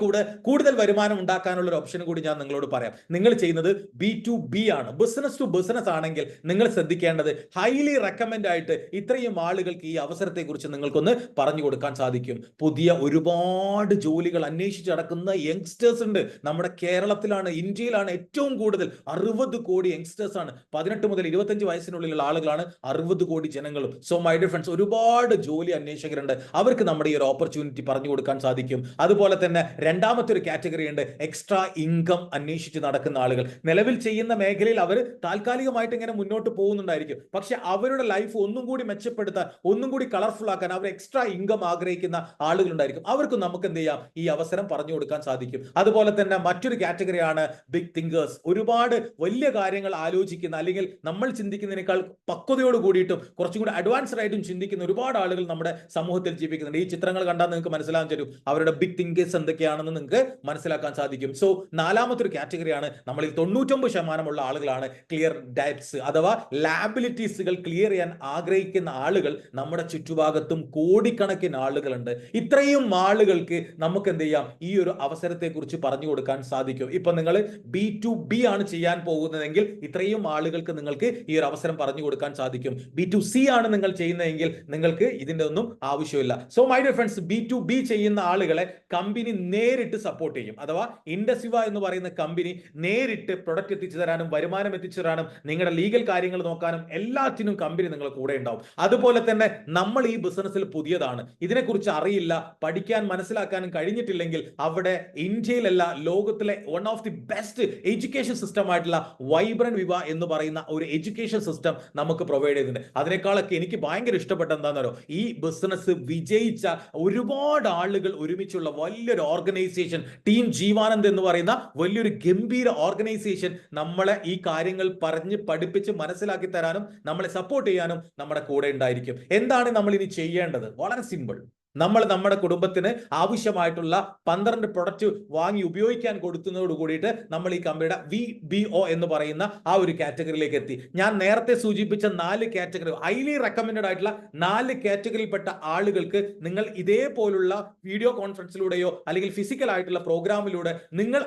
കൂടുതൽ വരുമാനം ഉണ്ടാക്കാനുള്ള ഒരു ഓപ്ഷൻ കൂടി ഞാൻ നിങ്ങളോട് പറയാം. നിങ്ങൾ ചെയ്യുന്നത് B2B ആണ്, ബിസിനസ് ടു ബിസിനസ് ആണെങ്കിൽ നിങ്ങൾ ശ്രദ്ധിക്കേണ്ടത് ഹൈലി റെക്കമെൻഡ് ആയിട്ട് ഇത്രയും ആളുകൾക്ക് ഈ അവസരത്തെ കുറിച്ച് നിങ്ങൾക്കൊന്ന് പറഞ്ഞു കൊടുക്കാൻ സാധിക്കും. പുതിയ ഒരുപാട് ജോലികൾ അന്വേഷിച്ച് നടക്കുന്ന യങ്സ്റ്റേഴ്സ് ഉണ്ട് നമ്മുടെ കേരളത്തിലാണ്, ഇന്ത്യയിലാണ് ഏറ്റവും കൂടുതൽ. 60 കോടി യങ്സ്റ്റേഴ്സ് ആണ്, 18 മുതൽ 25 വയസ്സിനുള്ളിലുള്ള ആളുകളാണ് 60 കോടി ജനങ്ങളും. സോ മൈ ഡിയർ ഫ്രണ്ട്സ്, ഒരുപാട് ജോലി അന്വേഷകരുണ്ട്, അവർക്ക് നമ്മുടെ ഈ ഒരു ഓപ്പർച്യൂണിറ്റി പറഞ്ഞു കൊടുക്കാൻ സാധിക്കും. അതുപോലെ തന്നെ രണ്ടാമത്തെ ഒരു കാറ്റഗറി ഉണ്ട്, എക്സ്ട്രാ ഇൻകം അന്വേഷിച്ച് നടക്കുന്ന ആളുകൾ. നിലവിൽ ചെയ്യുന്ന മേഖലയിൽ അവർ താൽക്കാലികമായിട്ട് ഇങ്ങനെ മുന്നോട്ട് പോകുന്നുണ്ടായിരിക്കും, പക്ഷെ അവരുടെ ലൈഫ് ഒന്നും കൂടി മെച്ചപ്പെടുത്താൻ, ഒന്നും കൂടി കളർഫുൾ ആക്കാൻ അവർ എക്സ്ട്രാ ഇൻകം ആഗ്രഹിക്കുന്ന ആളുകളുണ്ടായിരിക്കും. അവർക്ക് നമുക്ക് എന്ത് ചെയ്യാം, ഈ അവസരം പറഞ്ഞു കൊടുക്കാൻ സാധിക്കും. അതുപോലെ തന്നെ മറ്റൊരു കാറ്റഗറിയാണ് ബിഗ് തിങ്കേഴ്സ്. ഒരുപാട് വലിയ കാര്യങ്ങൾ ആലോചിക്കുന്ന, അല്ലെങ്കിൽ നമ്മൾ ചിന്തിക്കുന്നതിനേക്കാൾ പക്വതയോട് കൂടിയിട്ടും കുറച്ചും കൂടി അഡ്വാൻസ്ഡ് ആയിട്ടും ചിന്തിക്കുന്ന ഒരുപാട് ആളുകൾ നമ്മുടെ സമൂഹത്തിൽ ജീവിക്കുന്നുണ്ട്. ഈ ചിത്രങ്ങൾ കണ്ടാൽ നിങ്ങൾക്ക് മനസ്സിലാക്കാൻ തരും അവരുടെ ബിഗ് തിങ്കേഴ്സ് എന്തൊക്കെയാണെന്ന് നിങ്ങൾക്ക് മനസ്സിലാക്കാൻ സാധിക്കും. സോ 4ാമത്തെ ഒരു കാറ്റഗറിയാണ്, നമ്മളിൽ 99% ആളുകളാണ് ക്ലിയർ ഡെബ്റ്റ്സ് അഥവാ ലാബിലിറ്റീസുകൾ ക്ലിയർ ചെയ്യാൻ ആഗ്രഹിക്കുന്ന ആളുകൾ. നമ്മുടെ ചുറ്റുഭാഗത്തും കോടിക്കണക്കിന് ആളുകളുണ്ട്. ഇത്രയും ആളുകൾക്ക് നമുക്ക് എന്ത് ചെയ്യാം, ഈ ഒരു അവസരത്തെ കുറിച്ച് പറഞ്ഞു കൊടുക്കാൻ സാധിക്കും. ഇപ്പൊ നിങ്ങൾ B2B ആണ് ചെയ്യാൻ പോകുന്നതെങ്കിൽ ഇത്രയും ആളുകൾക്ക് നിങ്ങൾക്ക് ഈ ഒരു അവസരം പറഞ്ഞു കൊടുക്കാൻ സാധിക്കും. B2C ആണ് നിങ്ങൾ ചെയ്യുന്നതെങ്കിൽ നിങ്ങൾക്ക് ഇതിന്റെ ഒന്നും ആവശ്യമില്ല. So my dear friends, B2B ചെയ്യുന്ന ആളുകളെ കമ്പനി നേരിട്ട് സപ്പോർട്ട് ചെയ്യും. അഥവാ ഇൻഡസിവ എന്ന് പറയുന്ന കമ്പനി നേരിട്ട് പ്രൊഡക്റ്റ് എത്തിച്ചു തരാനും വരുമാനം എത്തിച്ചു തരാനും നിങ്ങളുടെ ലീഗൽ കാര്യങ്ങൾ നോക്കാനും എല്ലാത്തിനും കമ്പനി നിങ്ങളുടെ കൂടെ ഉണ്ടാവും. അതുപോലെ തന്നെ നമ്മൾ ഈ ബിസിനസ്സിൽ പുതിയതാണ്, ഇതിനെക്കുറിച്ച് അറിയില്ല, പഠിക്കാൻ മനസ്സിലാക്കാനും കഴിഞ്ഞിട്ടില്ലെങ്കിൽ അവിടെ ഇന്ത്യയിലല്ല ലോകത്തിലെ one of the best education system ആയിട്ടുള്ള വൈബ്രന്റ് വിവ എന്ന് പറയുന്ന ഒരു എഡ്യൂക്കേഷൻ സിസ്റ്റം നമുക്ക് പ്രൊവൈഡ് ചെയ്യുന്നുണ്ട്. അതിനേക്കാളൊക്കെ എനിക്ക് ഭയങ്കര ഇഷ്ടപ്പെട്ട എന്താണെന്നോ, ഈ ബിസിനസ് വിജയിച്ച ഒരുപാട് ആളുകൾ ഒരുമിച്ചുള്ള വലിയൊരു ഓർഗനൈസേഷൻ, ടീം ജീവാനന്ദ് എന്ന് പറയുന്ന വലിയൊരു ഗംഭീര ഓർഗനൈസേഷൻ നമ്മളെ ഈ കാര്യങ്ങൾ പറഞ്ഞ് പഠിപ്പിച്ച് മനസ്സിലാക്കി തരാനും നമ്മളെ സപ്പോർട്ട് ചെയ്യാനും നമ്മുടെ കൂടെ ഉണ്ടായിരിക്കും. എന്താണ് നമ്മൾ ഇനി ചെയ്യേണ്ടത്? വളരെ സിമ്പിൾ. നമ്മൾ നമ്മുടെ കുടുംബത്തിന് ആവശ്യമായിട്ടുള്ള 12 പ്രൊഡക്റ്റ് വാങ്ങി ഉപയോഗിക്കാൻ കൊടുക്കുന്നതോട് കൂടിയിട്ട് നമ്മൾ ഈ കമ്പനിയുടെ VBO എന്ന് പറയുന്ന ആ ഒരു കാറ്റഗറിയിലേക്ക് എത്തി. ഞാൻ നേരത്തെ സൂചിപ്പിച്ച 4 കാറ്റഗറി ഹൈലി റെക്കമെൻഡഡ് ആയിട്ടുള്ള 4 കാറ്റഗറിയിൽപ്പെട്ട ആളുകൾക്ക് നിങ്ങൾ ഇതേപോലുള്ള വീഡിയോ കോൺഫറൻസിലൂടെയോ അല്ലെങ്കിൽ ഫിസിക്കൽ ആയിട്ടുള്ള പ്രോഗ്രാമിലൂടെ നിങ്ങൾ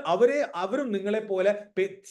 അവരും നിങ്ങളെ പോലെ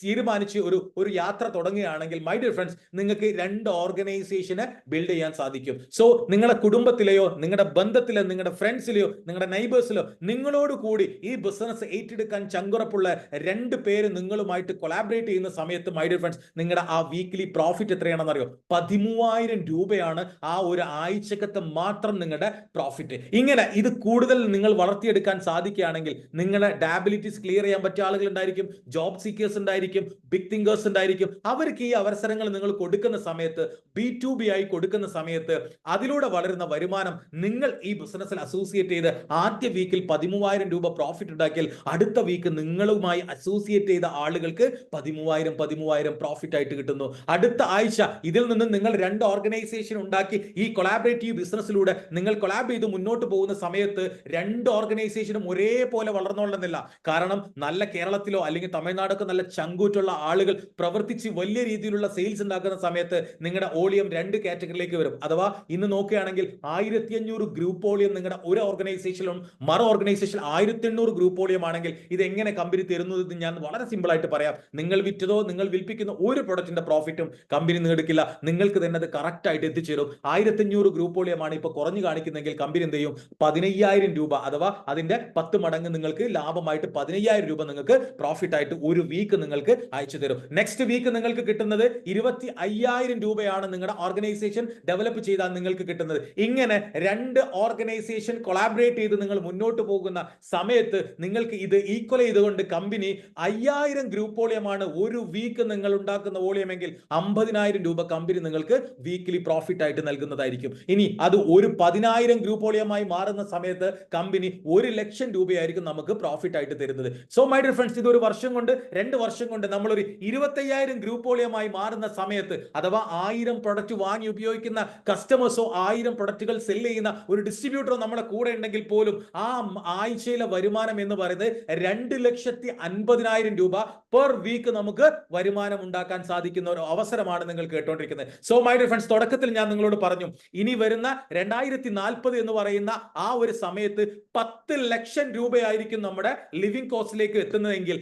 തീരുമാനിച്ച് ഒരു യാത്ര തുടങ്ങുകയാണെങ്കിൽ മൈ ഡിയർ ഫ്രണ്ട്സ്, നിങ്ങൾക്ക് 2 ഓർഗനൈസേഷനെ ബിൽഡ് ചെയ്യാൻ സാധിക്കും. സോ നിങ്ങളുടെ കുടുംബത്തിലെയോ നിങ്ങളുടെ ബന്ധത്തിലോ നിങ്ങളുടെ ഫ്രണ്ട്സിലെയോ നിങ്ങളുടെ നെയ്ബേഴ്സിലോ നിങ്ങളോട് കൂടി ഈ ബിസിനസ് ഏറ്റെടുക്കാൻ ചങ്കുറപ്പുള്ള 2 പേര് നിങ്ങളുമായിട്ട് കൊളാബറേറ്റ് ചെയ്യുന്ന സമയത്ത് മൈ ഡിയർ ഫ്രണ്ട്സ്, നിങ്ങളുടെ ആ വീക്ക്ലി പ്രോഫിറ്റ് എത്രയാണെന്ന് അറിയോ? 13,000 രൂപയാണ് ആ ഒരു ആഴ്ചക്കത്തെ മാത്രം നിങ്ങളുടെ പ്രോഫിറ്റ്. ഇങ്ങനെ ഇത് കൂടുതൽ നിങ്ങൾ വളർത്തിയെടുക്കാൻ സാധിക്കുകയാണെങ്കിൽ നിങ്ങളുടെ ഡയബിലിറ്റീസ് ക്ലിയർ ചെയ്യാൻ പറ്റിയ ആളുകൾ ഉണ്ടായിരിക്കും, ജോബ് സീക്കേഴ്സ് ഉണ്ടായിരിക്കും, ബിഗ് തിങ്കേഴ്സ് ഉണ്ടായിരിക്കും. അവർക്ക് ഈ അവസരങ്ങൾ നിങ്ങൾ കൊടുക്കുന്ന സമയത്ത്, B2B ആയി കൊടുക്കുന്ന സമയത്ത് അതിലൂടെ വളരുന്ന വരുമാനം നിങ്ങൾ ഈ ബിസിനസ്സിൽ അസോസിയേറ്റ് ചെയ്ത് ആദ്യ വീക്കിൽ 13,000 രൂപ പ്രോഫിറ്റ് ഉണ്ടാക്കിയാൽ അടുത്ത വീക്ക് നിങ്ങളുമായി അസോസിയേറ്റ് ചെയ്ത ആളുകൾക്ക് 13,000 പ്രോഫിറ്റ് ആയിട്ട് കിട്ടുന്നു. അടുത്ത ആഴ്ച ഇതിൽ നിന്ന് നിങ്ങൾ 2 ഓർഗനൈസേഷൻ ഉണ്ടാക്കി ഈ കൊളാബറേറ്റീവ് ബിസിനസ്സിലൂടെ നിങ്ങൾ കൊളാബ് ചെയ്ത് മുന്നോട്ട് പോകുന്ന സമയത്ത് 2 ഓർഗനൈസേഷനും ഒരേപോലെ വളർന്നോളുന്നില്ല. കാരണം നല്ല കേരളത്തിലോ അല്ലെങ്കിൽ തമിഴ്നാടൊക്കെ നല്ല ചങ്കൂറ്റുള്ള ആളുകൾ പ്രവർത്തിച്ച് വലിയ രീതിയിലുള്ള സെയിൽസ് ഉണ്ടാക്കുന്ന സമയത്ത് നിങ്ങളുടെ ഓളിയം 2 കാറ്റഗറിയിലേക്ക് വരും. അഥവാ ഇന്ന് നോക്കുകയാണെങ്കിൽ 1500 ഗ്രൂപ്പ് ഓളിയം നിങ്ങളുടെ ഒരു ഓർഗനൈസേഷനിലും മറു ഓർഗനൈസേഷൻ 1800 ഗ്രൂപ്പ് ഓളിയം ആണെങ്കിൽ ഇത് എങ്ങനെ കമ്പനി തരുന്നത് ഞാൻ വളരെ സിമ്പിൾ ആയിട്ട് പറയാം. നിങ്ങൾ വിറ്റതോ നിങ്ങൾ വിൽപ്പിക്കുന്ന ഒരു പ്രൊഡക്റ്റിന്റെ പ്രോഫിറ്റും കമ്പനി നേടിക്കില്ല. നിങ്ങൾക്ക് തന്നെ അത് കറക്റ്റ് ആയിട്ട് എത്തിച്ചേരും. 1500 ഗ്രൂപ്പ് ഓളിയമാണ് ഇപ്പൊ കുറഞ്ഞു കാണിക്കുന്നെങ്കിൽ കമ്പനി എന്ത് ചെയ്യും? 15,000 രൂപ അഥവാ അതിന്റെ 10 മടങ്ങ് നിങ്ങൾക്ക് ലാഭമായിട്ട് 15,000 രൂപ നിങ്ങൾക്ക് പ്രോഫിറ്റ് ആയിട്ട് ഒരു വീക്ക് നിങ്ങൾക്ക് അയച്ചു തരും. നെക്സ്റ്റ് വീക്ക് നിങ്ങൾക്ക് കിട്ടുന്നത് 25,000 രൂപയാണ് നിങ്ങളുടെ ഓർഗനൈസേഷൻ ഡെവലപ്പ് ചെയ്താൽ നിങ്ങൾക്ക് കിട്ടുന്നത്. ഇങ്ങനെ 2 ഓർഗനൈസേഷൻ കൊളാബറേറ്റ് ചെയ്ത് നിങ്ങൾ മുന്നോട്ട് പോകുന്ന സമയത്ത് നിങ്ങൾക്ക് ഇത് ഈക്വൽ ചെയ്തുകൊണ്ട് കമ്പനി 5,000 ഗ്രൂപ്പ് വോളിയമാണ് ഒരു വീക്ക് നിങ്ങൾ ഉണ്ടാക്കുന്ന വോളിയമെങ്കിൽ 50,000 രൂപ കമ്പനി നിങ്ങൾക്ക് വീക്കിലി പ്രോഫിറ്റ് ആയിട്ട് നൽകുന്നതായിരിക്കും. ഇനി അത് ഒരു 10,000 ഗ്രൂപ്പ് വോളിയമായി മാറുന്ന സമയത്ത് കമ്പനി 1,00,000 രൂപയായിരിക്കും നമുക്ക് പ്രോഫിറ്റ് ആയിട്ട് തരുന്നത്. സോ മൈ ഡിയർ ഫ്രണ്ട്സ്, ഇത് ഒരു വർഷം കൊണ്ട് 2 വർഷം കൊണ്ട് നമ്മളൊരു 25,000 ഗ്രൂപ്പ് വോളിയമായി മാറുന്ന സമയത്ത് അഥവാ 1000 പ്രൊഡക്റ്റ് വാങ്ങി ഉപയോഗിക്കുന്ന കസ്റ്റമേഴ്സോ 1000 പ്രൊഡക്റ്റുകൾ സെൽ ചെയ്യുന്ന ഒരു ഡിസ്ട്രിബ്യൂട്ടറോ നമ്മളെ കൂടെ ഉണ്ടെങ്കിൽ പോലും ആ ആഴ്ചയിലെ വരുമാനം എന്ന് പറയുന്നത് 2,50,000 രൂപ പെർ വീക്ക് നമുക്ക് വരുമാനം ഉണ്ടാക്കാൻ സാധിക്കുന്ന ഒരു അവസരമാണ് നിങ്ങൾ കേട്ടോണ്ടിരിക്കുന്നത്. സോ മൈ ഡിയർ ഫ്രണ്ട്സ്, തുടക്കത്തിൽ ഞാൻ നിങ്ങളോട് പറഞ്ഞു, ഇനി വരുന്ന 2040 എന്ന് പറയുന്ന ആ ഒരു സമയത്ത് 10 ലക്ഷം രൂപയായിരിക്കും നമ്മുടെ ലിവിംഗ് കോസ്റ്റിലേക്ക് എത്തുന്നതെങ്കിൽ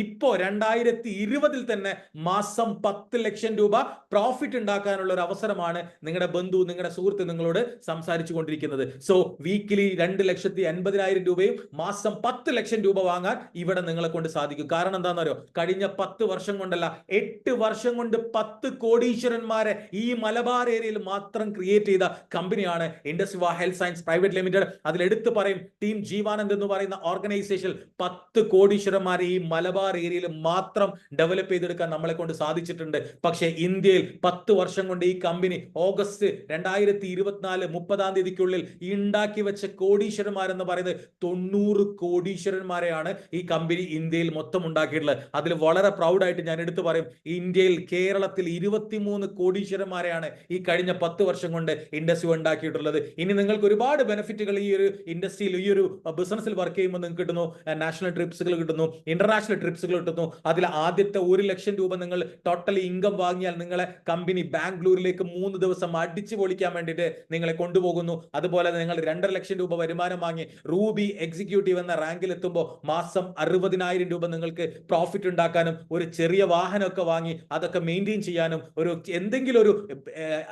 ഇപ്പോ 2020 തന്നെ മാസം 10 ലക്ഷം രൂപ പ്രോഫിറ്റ് ഉണ്ടാക്കാനുള്ള ഒരു അവസരമാണ് നിങ്ങളുടെ ബന്ധു നിങ്ങളുടെ സുഹൃത്ത് നിങ്ങളോട് സംസാരിച്ചു കൊണ്ടിരിക്കുന്നത്. സോ വീക്കിലി 2,80,000 രൂപയും മാസം 10 ലക്ഷം രൂപ വാങ്ങാൻ ഇവിടെ നിങ്ങളെ കൊണ്ട് സാധിക്കും. കാരണം എന്താണെന്ന് അറിയോ? കഴിഞ്ഞ 10 വർഷം കൊണ്ടല്ല, 8 വർഷം കൊണ്ട് 10 കോടീശ്വരന്മാരെ ഈ മലബാർ ഏരിയയിൽ മാത്രം ക്രിയേറ്റ് ചെയ്ത കമ്പനിയാണ് industry health science private limited. അതിൽ എടുത്തു പറയും ടീം ജീവാനന്ദ് എന്ന് പറയുന്ന ഓർഗനൈസേഷൻ 10 കോടീശ്വരന്മാരെ ഈ മലബാർ ഏരിയയിൽ മാത്രം ഡെവലപ്പ് ചെയ്തെടുക്കാൻ നമ്മളെ കൊണ്ട് സാധിച്ചിട്ടുണ്ട്. പക്ഷേ ഇന്ത്യയിൽ 10 വർഷം കൊണ്ട് ഈ കമ്പനി ഓഗസ്റ്റ് 2024 30-ാം തീയതിക്കുള്ളിൽ ഉണ്ടാക്കി വെച്ച കോടീശ്വരന്മാരെന്ന് പറയുന്നത് 90 കോടീശ്വരന്മാരെയാണ് ഈ കമ്പനി ഇന്ത്യയിൽ മൊത്തം ഉണ്ടാക്കിയിട്ടുള്ളത്. അതിൽ വളരെ പ്രൗഡായിട്ട് ഞാൻ എടുത്തു പറയും, ഇന്ത്യയിൽ കേരളത്തിൽ 23 കോടീശ്വരന്മാരെയാണ് ഈ കഴിഞ്ഞ 10 വർഷം കൊണ്ട് ഇൻഡസ്ട്രി ഉണ്ടാക്കിയിട്ടുള്ളത്. ഇനി നിങ്ങൾക്ക് ഒരുപാട് ബെനിഫിറ്റുകൾ ഈ ഒരു ഇൻഡസ്ട്രിയിൽ ഈ ഒരു ബിസിനസ്സിൽ വർക്ക് ചെയ്യുമ്പോൾ നിങ്ങൾക്ക് കിട്ടുന്നു. നാഷണൽ ട്രിപ്സുകൾ കിട്ടുന്നു, ഇന്റർനാഷണൽ ട്രിപ്സുകൾ കിട്ടുന്നു. അതിൽ ആദ്യത്തെ 1,00,000 രൂപ നിങ്ങൾ ടോട്ടലി ഇൻകം വാങ്ങിയാൽ നിങ്ങളെ കമ്പനി ബാംഗ്ലൂരിലേക്ക് 3 ദിവസം അടിച്ചു പൊളിക്കാൻ വേണ്ടിയിട്ട് നിങ്ങളെ കൊണ്ടുപോകുന്നു. അതുപോലെ നിങ്ങൾ 2,50,000 രൂപ വരുമാനം വാങ്ങി റൂബി എക്സിക്യൂട്ടീവ് എന്ന റാങ്കിൽ എത്തുമ്പോൾ മാസം 60,000 രൂപ നിങ്ങൾക്ക് പ്രോഫിറ്റ് ഉണ്ടാക്കാനും ഒരു ചെറിയ വാഹനമൊക്കെ വാങ്ങി അതൊക്കെ മെയിൻറ്റെയിൻ ചെയ്യാനും ഒരു എന്തെങ്കിലും ഒരു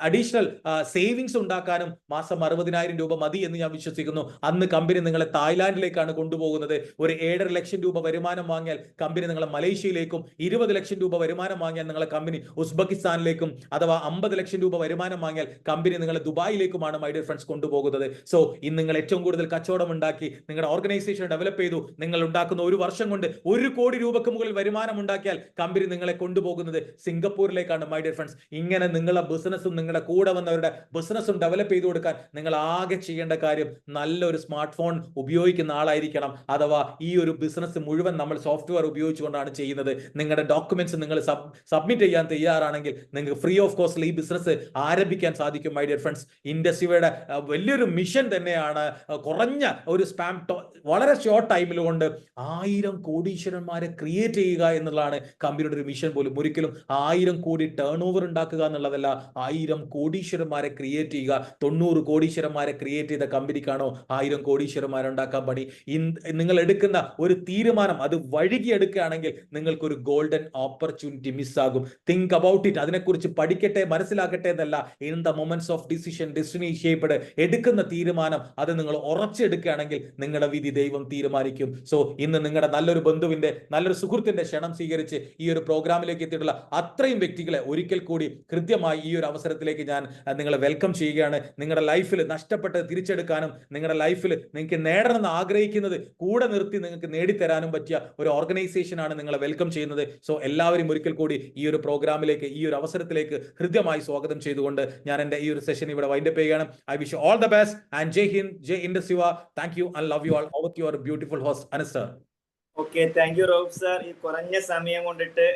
അഡീഷണൽ സേവിങ്സ് ഉണ്ടാക്കാനും മാസം 60,000 രൂപ മതി എന്ന് ഞാൻ വിശ്വസിക്കുന്നു. അന്ന് കമ്പനി നിങ്ങളെ തായ്ലാന്റിലേക്കാണ് കൊണ്ടുപോകുന്നത്. ഒരു 7,50,000 രൂപ വരുമാനം വാങ്ങിയാൽ കമ്പനി നിങ്ങളെ മലേഷ്യയിലേക്കും, 20,00,000 രൂപ വരുമാനം വാങ്ങിയാൽ നിങ്ങളെ കമ്പനി ഉസ്ബെക്കിസ്ഥാനിലേക്കും, അഥവാ 50,00,000 രൂപ വരുമാനം വാങ്ങിയാൽ കമ്പനി നിങ്ങളെ ദുബായിലേക്കുമാണ് മൈ ഡിയർ ഫ്രണ്ട്സ് കൊണ്ടുപോകുന്നത്. സോ ഇന്ന് നിങ്ങൾ ഏറ്റവും കൂടുതൽ കച്ചവടം ഉണ്ടാക്കി നിങ്ങളുടെ ഓർഗനൈസേഷൻ ഡെവലപ്പ് ചെയ്തു. നിങ്ങൾ ഉണ്ടാക്കുന്ന ഒരു വർഷം കൊണ്ട് 1 കോടി രൂപക്ക് മുകളിൽ വരുമാനം ഉണ്ടാക്കിയാൽ കമ്പനി നിങ്ങളെ കൊണ്ടുപോകുന്നത് സിംഗപ്പൂരിലേക്കാണ് മൈ ഡിയർ ഫ്രണ്ട്സ്. ഇങ്ങനെ നിങ്ങളുടെ ബിസിനസ്സും നിങ്ങളുടെ കൂടെ വന്നവരുടെ ബിസിനസ്സും ഡെവലപ്പ് ചെയ്തു കൊടുക്കാൻ നിങ്ങൾ ആകെ ചെയ്യേണ്ട കാര്യം നല്ലൊരു സ്മാർട്ട് ഫോൺ ഉപയോഗിക്കുന്ന ആളായിരിക്കണം. അഥവാ ഈ ഒരു ബിസിനസ് മുഴുവൻ നമ്മൾ സോഫ്റ്റ്വെയർ ഉപയോഗിച്ചുകൊണ്ടാണ് ചെയ്യുന്നത്. നിങ്ങളുടെ ഡോക്യുമെന്റ്സ് നിങ്ങൾ സബ്മിറ്റ് ചെയ്യാൻ തയ്യാറാണെങ്കിൽ നിങ്ങൾക്ക് ഫ്രീ ഓഫ് കോസ്റ്റിൽ ഈ ബിസിനസ് ആരംഭിക്കാൻ സാധിക്കും മൈ ഡിയർ ഫ്രണ്ട്സ്. ഇൻഡസ്ട്രിയുടെ വലിയൊരു മിഷൻ തന്നെയാണ്. കുറഞ്ഞ ഒരു വളരെ ഷോർട്ട് ടൈമിൽ കൊണ്ട് 1000 കോടീശ്വരന്മാരെ ക്രിയേറ്റ് ചെയ്യുക എന്നുള്ളതാണ് കമ്പനിയുടെ ഒരു മിഷൻ പോലും. ഒരിക്കലും 1000 കോടി ടേൺ ഓവർ ഉണ്ടാക്കുക എന്നുള്ളതല്ല, 1000 കോടീശ്വരന്മാരെ ക്രിയേറ്റ് ചെയ്യുക. 90 കോടീശ്വരന്മാരെ ക്രിയേറ്റ് ചെയ്ത കമ്പനിക്കാണോ 1000 കോടീശ്വരന്മാരെ ഉണ്ടാക്കാൻ പണി? നിങ്ങൾ എടുക്കുന്ന ഒരു തീരുമാനം അത് വഴുകിയെടുക്കുകയാണെങ്കിൽ നിങ്ങൾക്കൊരു ഗോൾഡൻ ഓപ്പർച്യൂണിറ്റി മിസ്സാകും. Think about it. അതിനെക്കുറിച്ച് പഠിക്കട്ടെ, മനസ്സിലാക്കട്ടെ എന്നല്ല. In the moments of decision destiny shaped. എടുക്കുന്ന തീരുമാനം അത് നിങ്ങൾ ഉറച്ചെടുക്കുകയാണെങ്കിൽ നിങ്ങളുടെ വിധി ദൈവം തീരുമാനിക്കും. സോ ഇന്ന് നിങ്ങളുടെ നല്ലൊരു ബന്ധുവിന്റെ, നല്ലൊരു സുഹൃത്തിന്റെ ക്ഷണം സ്വീകരിച്ച് ഈ ഒരു പ്രോഗ്രാമിലേക്ക് എത്തിയിട്ടുള്ള അത്രയും വ്യക്തികളെ ഒരിക്കൽ കൂടി കൃത്യമായി ഈ ഒരു അവസരത്തിലേക്ക് ഞാൻ നിങ്ങളെ വെൽക്കം ചെയ്യുകയാണ്. നിങ്ങളുടെ ലൈഫിൽ നഷ്ടപ്പെട്ട് തിരിച്ചെടുക്കാനും നിങ്ങളുടെ ലൈഫിൽ നിങ്ങൾക്ക് നേടണമെന്ന് ആഗ്രഹിക്കുന്നത് കൂടെ നിർത്തി നിങ്ങൾക്ക് നേടിത്തരാനും പറ്റിയ ഒരു ഓർഗനൈസേഷൻ ആണ് നിങ്ങളെ വെൽക്കം ചെയ്യുന്നത്. സോ എല്ലാവരും ഒരിക്കൽ കൂടി ഈ ഒരു പ്രോഗ്രാമിലേക്ക്, ഈ ഒരു അവസരത്തിലേക്ക് ഹൃദ്യമായി സ്വാഗതം ചെയ്തുകൊണ്ട് ഞാൻ എൻ്റെ ഈ ഒരു സെഷൻ ഇവിടെ വൈൻഡപ്പ് ചെയ്യുകയാണ്. I wish all the best and Jai Hind, Jai Indus Yuva. Thank you and love you all. With your beautiful host Anas sir. Okay, thank you Rauf sir. ഈ കുറഞ്ഞ സമയം കൊണ്ടിട്ട്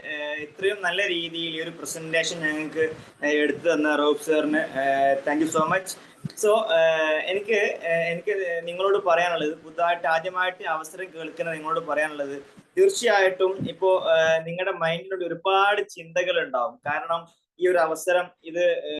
ഇത്രയും നല്ല രീതിയിൽ ഈ ഒരു പ്രസന്റേഷൻ ഞങ്ങൾക്ക് എടുത്തു തന്ന റൌഫ് സാറിന് thank you so much. So എനിക്ക് നിങ്ങളോട് പറയാനുള്ളത്, പുതുതായിട്ട് ആദ്യമായിട്ട് അവസരം കേൾക്കുന്ന നിങ്ങളോട് പറയാനുള്ളത്, തീർച്ചയായിട്ടും ഇപ്പോ നിങ്ങളുടെ മൈൻഡിലൂടെ ഒരുപാട് ചിന്തകൾ ഉണ്ടാവും. കാരണം ഈ ഒരു അവസരം ഇത്